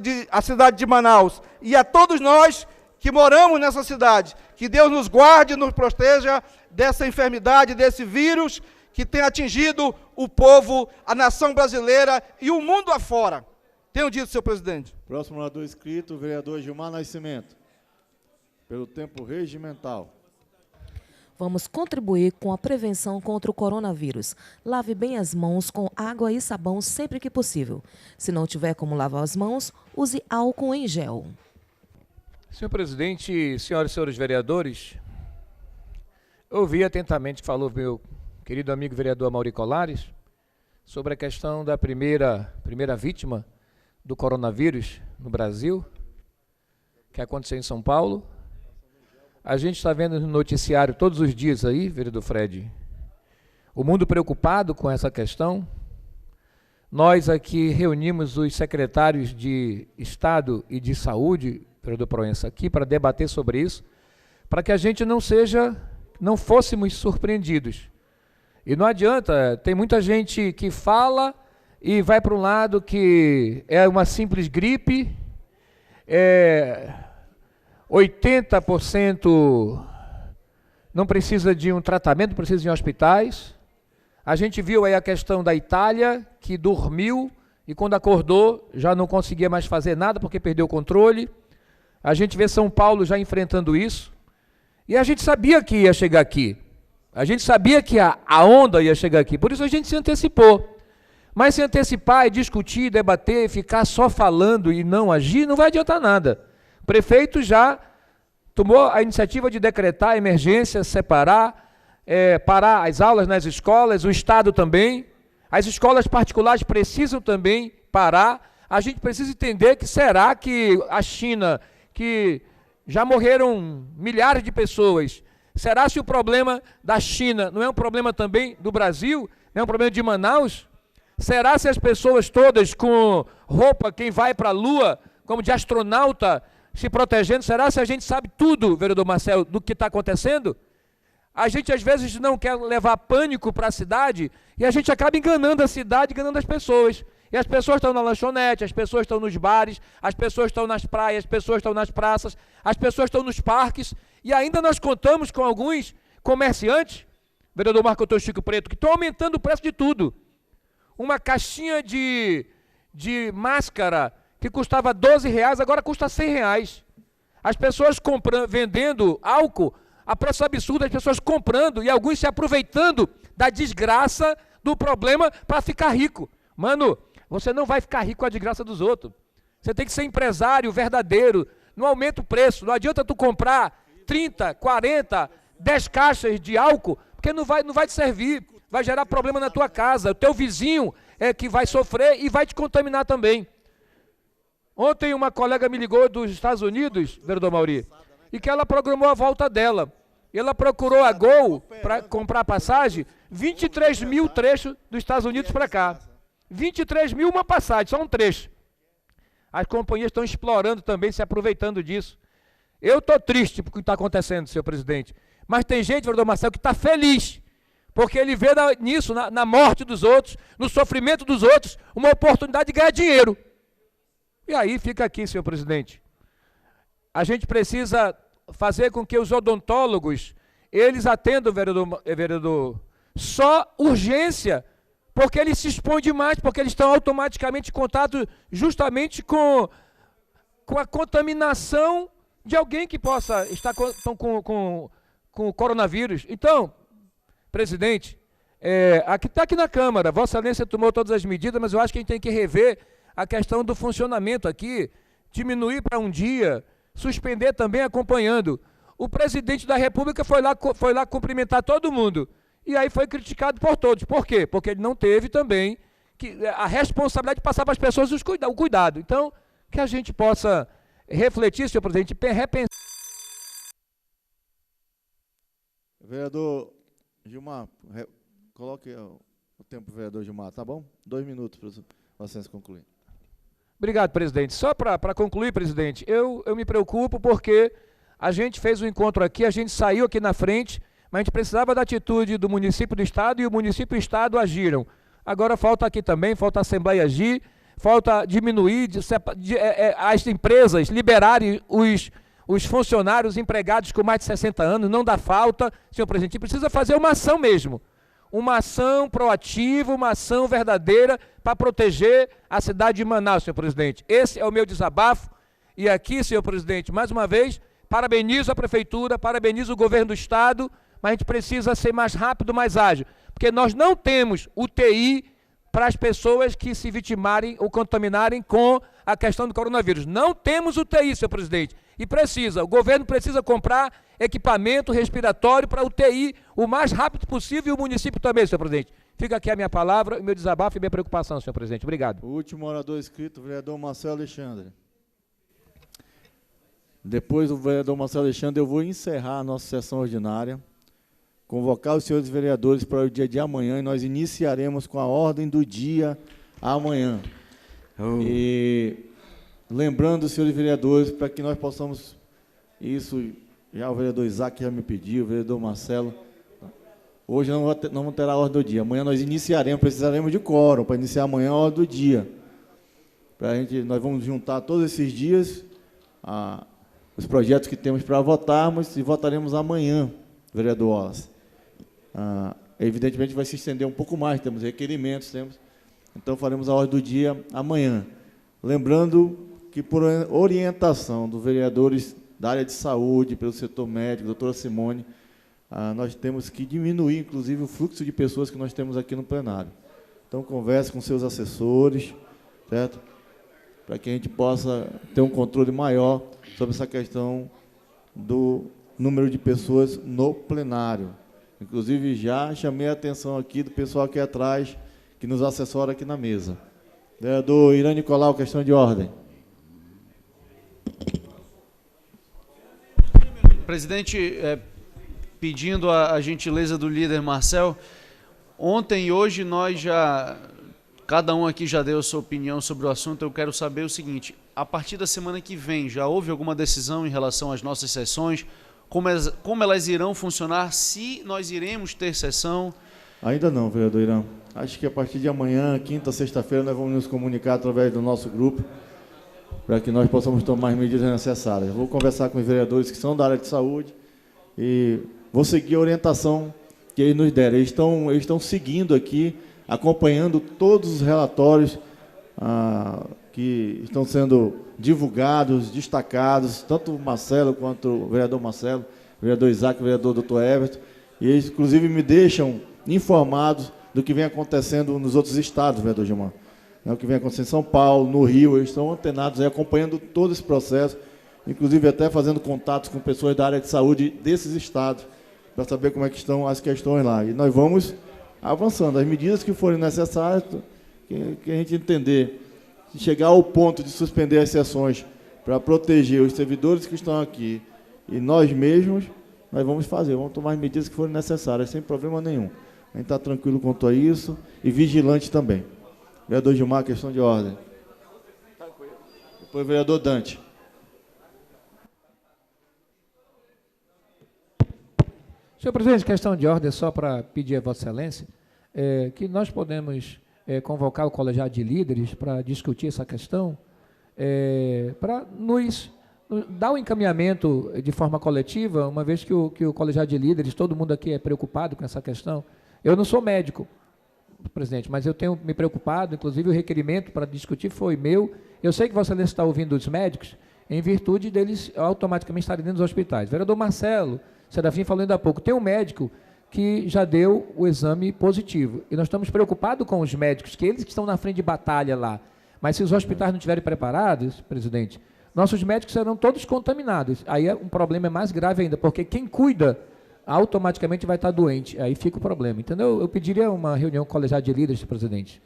de Manaus. E a todos nós que moramos nessa cidade, que Deus nos guarde e nos proteja dessa enfermidade, desse vírus que tem atingido o povo, a nação brasileira e o mundo afora. Tenho dito, senhor presidente.
Próximo orador inscrito, o vereador Gilmar Nascimento. Pelo tempo regimental.
Vamos contribuir com a prevenção contra o coronavírus. Lave bem as mãos com água e sabão sempre que possível. Se não tiver como lavar as mãos, use álcool em gel.
Senhor presidente, senhoras e senhores vereadores, eu ouvi atentamente o que falou meu querido amigo vereador Amaury Colares sobre a questão da primeira vítima do coronavírus no Brasil, que aconteceu em São Paulo. A gente está vendo no noticiário todos os dias aí, vereador Fred, o mundo preocupado com essa questão. Nós aqui reunimos os secretários de Estado e de Saúde, vereador Proença, aqui para debater sobre isso, para que a gente não fôssemos surpreendidos. E não adianta, tem muita gente que fala e vai para um lado que é uma simples gripe, 80% não precisa de um tratamento, precisa de hospitais. A gente viu aí a questão da Itália, que dormiu e quando acordou já não conseguia mais fazer nada porque perdeu o controle. A gente vê São Paulo já enfrentando isso. E a gente sabia que ia chegar aqui. A gente sabia que a onda ia chegar aqui. Por isso a gente se antecipou. Mas se antecipar e discutir, debater, ficar só falando e não agir, não vai adiantar nada. O prefeito já tomou a iniciativa de decretar a emergência, separar, parar as aulas nas escolas, o Estado também. As escolas particulares precisam também parar. A gente precisa entender que será que a China, que já morreram milhares de pessoas, será se o problema da China não é um problema também do Brasil? Não é um problema de Manaus? Será se as pessoas todas com roupa, quem vai para a Lua, como de astronauta, se protegendo, será se a gente sabe tudo, vereador Marcelo, do que está acontecendo? A gente às vezes não quer levar pânico para a cidade e a gente acaba enganando a cidade, enganando as pessoas. E as pessoas estão na lanchonete, as pessoas estão nos bares, as pessoas estão nas praias, as pessoas estão nas praças, as pessoas estão nos parques, e ainda nós contamos com alguns comerciantes, vereador Marco Antônio Chico Preto, que estão aumentando o preço de tudo. Uma caixinha de máscara que custava R$12, agora custa R$100. As pessoas vendendo álcool a preço absurdo, as pessoas comprando e alguns se aproveitando da desgraça do problema para ficar rico. Mano, você não vai ficar rico com a desgraça dos outros. Você tem que ser empresário verdadeiro. Não aumenta o preço. Não adianta tu comprar 30, 40, 10 caixas de álcool, porque não vai te servir. Vai gerar problema na tua casa. O teu vizinho é que vai sofrer e vai te contaminar também. Ontem uma colega me ligou dos Estados Unidos, vereador Amaury, e que ela programou a volta dela. E ela procurou a Gol para comprar passagem, 23 mil trechos dos Estados Unidos para cá. 23 mil uma passagem, só um trecho. As companhias estão explorando também, se aproveitando disso. Eu estou triste por o que está acontecendo, senhor presidente. Mas tem gente, vereador Marcelo, que está feliz, porque ele vê nisso, na morte dos outros, no sofrimento dos outros, uma oportunidade de ganhar dinheiro. E aí fica aqui, senhor presidente. A gente precisa fazer com que os odontólogos, eles atendam, vereador, só urgência, porque eles se expõem demais, porque eles estão automaticamente em contato justamente com a contaminação de alguém que possa estar com o coronavírus. Então, presidente, está aqui na Câmara, Vossa Excelência tomou todas as medidas, mas eu acho que a gente tem que rever a questão do funcionamento aqui, diminuir para um dia, suspender também acompanhando. O presidente da República foi lá cumprimentar todo mundo. E aí foi criticado por todos. Por quê? Porque ele não teve também a responsabilidade de passar para as pessoas o cuidado. Então, que a gente possa refletir, senhor presidente, repensar.
Vereador Gilmar, coloque o tempo, vereador Gilmar, tá bom? 2 minutos para vocês concluir.
Obrigado, presidente. Só para concluir, presidente, eu me preocupo porque a gente fez um encontro aqui, a gente saiu aqui na frente, mas a gente precisava da atitude do município e do Estado, e o município e o Estado agiram. Agora falta aqui também, falta a Assembleia agir, falta diminuir, as empresas liberarem os funcionários empregados com mais de 60 anos, não dá falta, senhor presidente, precisa fazer uma ação mesmo. uma ação proativa, uma ação verdadeira para proteger a cidade de Manaus, senhor presidente. Esse é o meu desabafo. E aqui, senhor presidente, mais uma vez, parabenizo a prefeitura, parabenizo o governo do estado, mas a gente precisa ser mais rápido, mais ágil, porque nós não temos UTI para as pessoas que se vitimarem ou contaminarem com a questão do coronavírus. Não temos UTI, senhor presidente, e o governo precisa comprar equipamento respiratório para UTI o mais rápido possível, e o município também, senhor presidente. Fica aqui a minha palavra, o meu desabafo e minha preocupação, senhor presidente. Obrigado.
O último orador inscrito, o vereador Marcelo Alexandre. Depois do vereador Marcelo Alexandre, eu vou encerrar a nossa sessão ordinária, convocar os senhores vereadores para o dia de amanhã, e nós iniciaremos com a ordem do dia amanhã. E lembrando os senhores vereadores, para que nós possamos, isso já o vereador Isaac já me pediu, o vereador Marcelo, hoje não terá a ordem do dia, amanhã nós iniciaremos, precisaremos de quórum para iniciar amanhã a ordem do dia. Nós vamos juntar todos esses dias os projetos que temos para votarmos e votaremos amanhã, vereador Wallace. Evidentemente vai se estender um pouco mais, temos requerimentos, então faremos a ordem do dia amanhã. Lembrando que por orientação dos vereadores da área de saúde, pelo setor médico, doutora Simone, nós temos que diminuir, inclusive, o fluxo de pessoas que nós temos aqui no plenário. Então, converse com seus assessores, certo? Para que a gente possa ter um controle maior sobre essa questão do número de pessoas no plenário. Inclusive, já chamei a atenção aqui do pessoal aqui atrás, que nos assessora aqui na mesa. Vereador Irã Nicolau, questão de ordem.
Presidente, pedindo a gentileza do líder Marcel, ontem e hoje nós cada um aqui já deu a sua opinião sobre o assunto. Eu quero saber o seguinte: a partir da semana que vem, já houve alguma decisão em relação às nossas sessões? Como elas irão funcionar? Se nós iremos ter sessão?
Ainda não, vereador Irã. Acho que a partir de amanhã, quinta, sexta-feira, nós vamos nos comunicar através do nosso grupo, para que nós possamos tomar as medidas necessárias. Vou conversar com os vereadores que são da área de saúde e vou seguir a orientação que eles nos deram. Eles estão seguindo aqui, acompanhando todos os relatórios que estão sendo divulgados, destacados, tanto o Marcelo quanto o vereador Marcelo, o vereador Isaac, o vereador Dr. Everton, e eles, inclusive, me deixam informados do que vem acontecendo nos outros estados, vereador Gilmar. O que vem acontecendo em São Paulo, no Rio, eles estão antenados, acompanhando todo esse processo, inclusive até fazendo contatos com pessoas da área de saúde desses estados, para saber como é que estão as questões lá. E nós vamos avançando. As medidas que forem necessárias, que a gente entender, se chegar ao ponto de suspender as sessões para proteger os servidores que estão aqui e nós mesmos, nós vamos fazer, vamos tomar as medidas que forem necessárias, sem problema nenhum. A gente está tranquilo quanto a isso e vigilante também. Vereador Gilmar, questão de ordem. Depois, vereador Dante.
Senhor presidente, questão de ordem, só para pedir a Vossa Excelência, que nós podemos convocar o colegiado de líderes para discutir essa questão, para nos dar um encaminhamento de forma coletiva, uma vez que o colegiado de líderes, todo mundo aqui é preocupado com essa questão. Eu não sou médico, presidente, mas eu tenho me preocupado, inclusive o requerimento para discutir foi meu. Eu sei que Vossa Excelência está ouvindo os médicos, em virtude deles automaticamente estarem dentro dos hospitais. Vereador Marcelo Serafim falou ainda há pouco, tem um médico que já deu o exame positivo, e nós estamos preocupados com os médicos, que eles que estão na frente de batalha lá, mas se os hospitais não estiverem preparados, presidente, nossos médicos serão todos contaminados, aí um problema é mais grave ainda, porque quem cuida automaticamente vai estar doente, aí fica o problema, entendeu? Eu pediria uma reunião colegiada de líderes, presidente.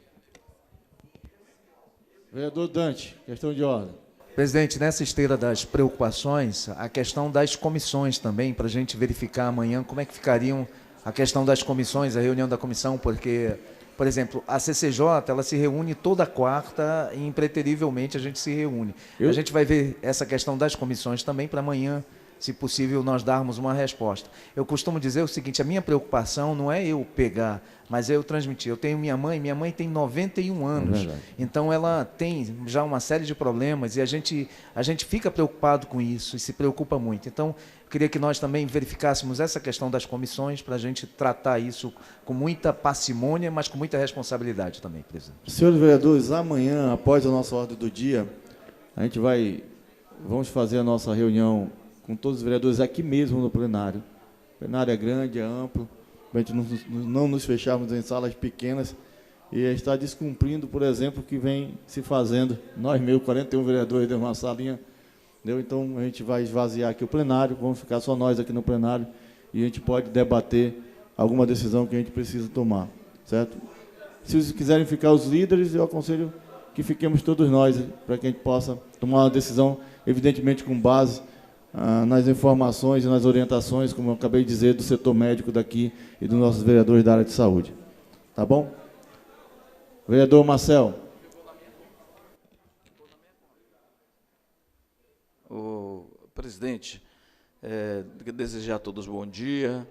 Vereador Dante, questão de ordem.
Presidente, nessa esteira das preocupações, a questão das comissões também, para a gente verificar amanhã como é que ficariam a questão das comissões, a reunião da comissão, porque, por exemplo, a CCJ, ela se reúne toda quarta e, impreterivelmente, a gente se reúne. A gente vai ver essa questão das comissões também para amanhã se possível, nós darmos uma resposta. Eu costumo dizer o seguinte, a minha preocupação não é eu pegar, mas é eu transmitir. Eu tenho minha mãe tem 91 anos, então ela tem já uma série de problemas e a gente fica preocupado com isso e se preocupa muito. Então, eu queria que nós também verificássemos essa questão das comissões para a gente tratar isso com muita parcimônia, mas com muita responsabilidade também, presidente.
Senhores vereadores, amanhã, após a nossa ordem do dia, a gente vamos fazer a nossa reunião com todos os vereadores aqui mesmo no plenário. O plenário é grande, é amplo, para a gente não nos fecharmos em salas pequenas e estar descumprindo, por exemplo, o que vem se fazendo. Nós mesmos, 41 vereadores, dentro de uma salinha, entendeu? Então, a gente vai esvaziar aqui o plenário, vamos ficar só nós aqui no plenário e a gente pode debater alguma decisão que a gente precisa tomar, certo? Se quiserem ficar os líderes, eu aconselho que fiquemos todos nós, para que a gente possa tomar uma decisão, evidentemente com base nas informações e nas orientações, como eu acabei de dizer, do setor médico daqui e dos nossos vereadores da área de saúde. Tá bom? Vereador Marcel.
Presidente, desejar a todos bom dia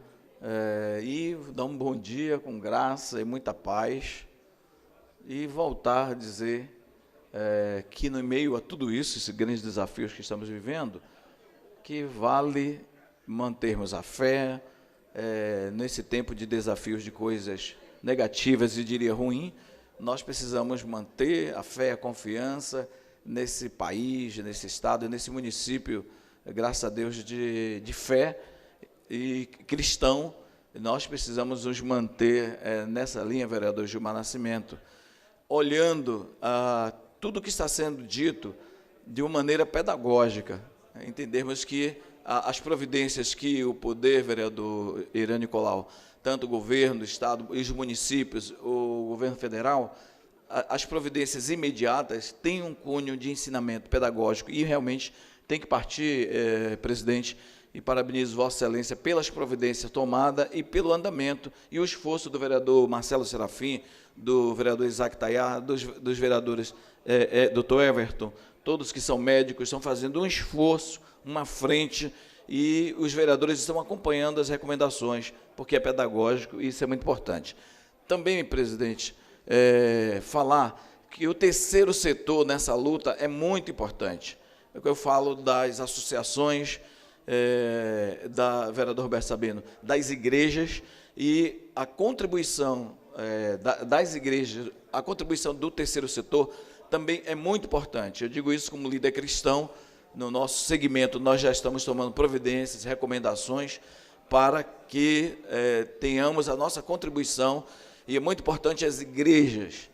e dar um bom dia com graça e muita paz e voltar a dizer que no meio a tudo isso, esses grandes desafios que estamos vivendo, que vale mantermos a fé nesse tempo de desafios de coisas negativas e diria ruim, nós precisamos manter a fé, a confiança nesse país, nesse estado, nesse município, graças a Deus, de fé e cristão. Nós precisamos nos manter nessa linha, vereador Gilmar Nascimento, olhando tudo o que está sendo dito de uma maneira pedagógica, entendermos que as providências que o poder, vereador Irã Nicolau, tanto o governo, o Estado e os municípios, o governo federal, as providências imediatas têm um cunho de ensinamento pedagógico e realmente tem que partir, presidente, e parabenizo Vossa Excelência pelas providências tomadas e pelo andamento e o esforço do vereador Marcelo Serafim, do vereador Isaac Tayar, dos vereadores doutor Everton, todos que são médicos, estão fazendo um esforço, uma frente, e os vereadores estão acompanhando as recomendações, porque é pedagógico e isso é muito importante. Também, presidente, falar que o terceiro setor nessa luta é muito importante. Eu falo das associações, da vereador Roberto Sabino, das igrejas e a contribuição das igrejas, a contribuição do terceiro setor também é muito importante. Eu digo isso como líder cristão. No nosso segmento, nós já estamos tomando providências, recomendações para que tenhamos a nossa contribuição, e é muito importante as igrejas,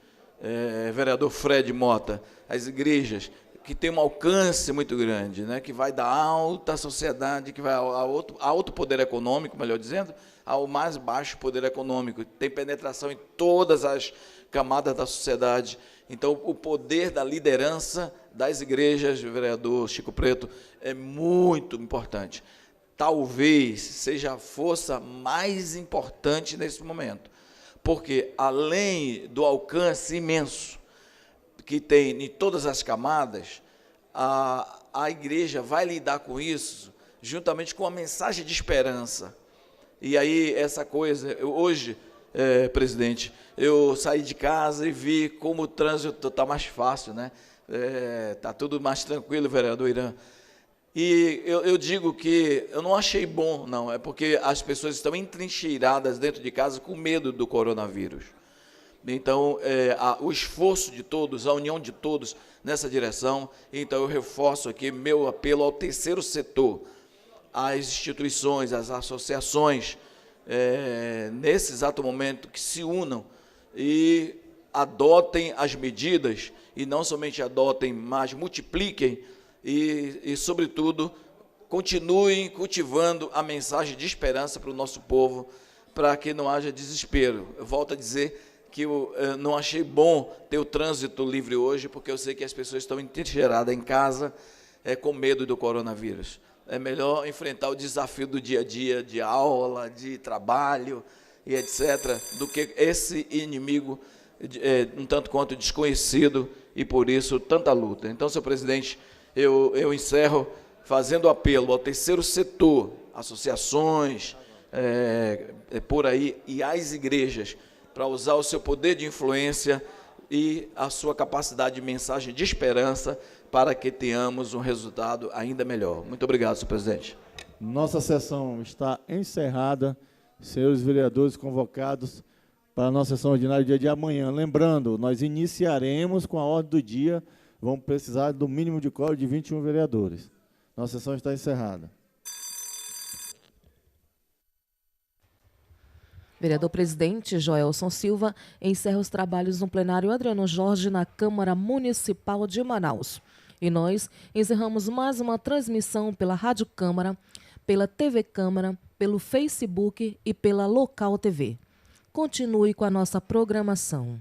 vereador Fred Mota, as igrejas que têm um alcance muito grande, né, que vai da alta sociedade, que vai a alto poder econômico, melhor dizendo, ao mais baixo poder econômico, tem penetração em todas as camadas da sociedade. Então, o poder da liderança das igrejas, vereador Chico Preto, é muito importante. Talvez seja a força mais importante nesse momento, porque, além do alcance imenso que tem em todas as camadas, a igreja vai lidar com isso juntamente com a mensagem de esperança. E aí, essa coisa, hoje, presidente, eu saí de casa e vi como o trânsito está mais fácil, né? Está tudo mais tranquilo, vereador Irã. E eu digo que eu não achei bom, não, é porque as pessoas estão entrincheiradas dentro de casa com medo do coronavírus. Então, o esforço de todos, a união de todos nessa direção. Então, eu reforço aqui meu apelo ao terceiro setor, às instituições, às associações, nesse exato momento, que se unam e adotem as medidas, e não somente adotem, mas multipliquem e sobretudo, continuem cultivando a mensagem de esperança para o nosso povo, para que não haja desespero. Eu volto a dizer que eu não achei bom ter o trânsito livre hoje, porque eu sei que as pessoas estão entrincheiradas em casa com medo do coronavírus. É melhor enfrentar o desafio do dia a dia, de aula, de trabalho e etc., do que esse inimigo um tanto quanto desconhecido e, por isso, tanta luta. Então, senhor presidente, eu encerro fazendo apelo ao terceiro setor, associações, por aí, e às igrejas, para usar o seu poder de influência e a sua capacidade de mensagem de esperança para que tenhamos um resultado ainda melhor. Muito obrigado, senhor presidente.
Nossa sessão está encerrada. Senhores vereadores convocados para a nossa sessão ordinária dia de amanhã. Lembrando, nós iniciaremos com a ordem do dia, vamos precisar do mínimo de quórum de 21 vereadores. Nossa sessão está encerrada.
Vereador presidente Joelson Silva encerra os trabalhos no plenário Adriano Jorge na Câmara Municipal de Manaus. E nós encerramos mais uma transmissão pela Rádio Câmara, pela TV Câmara, pelo Facebook e pela Local TV. Continue com a nossa programação.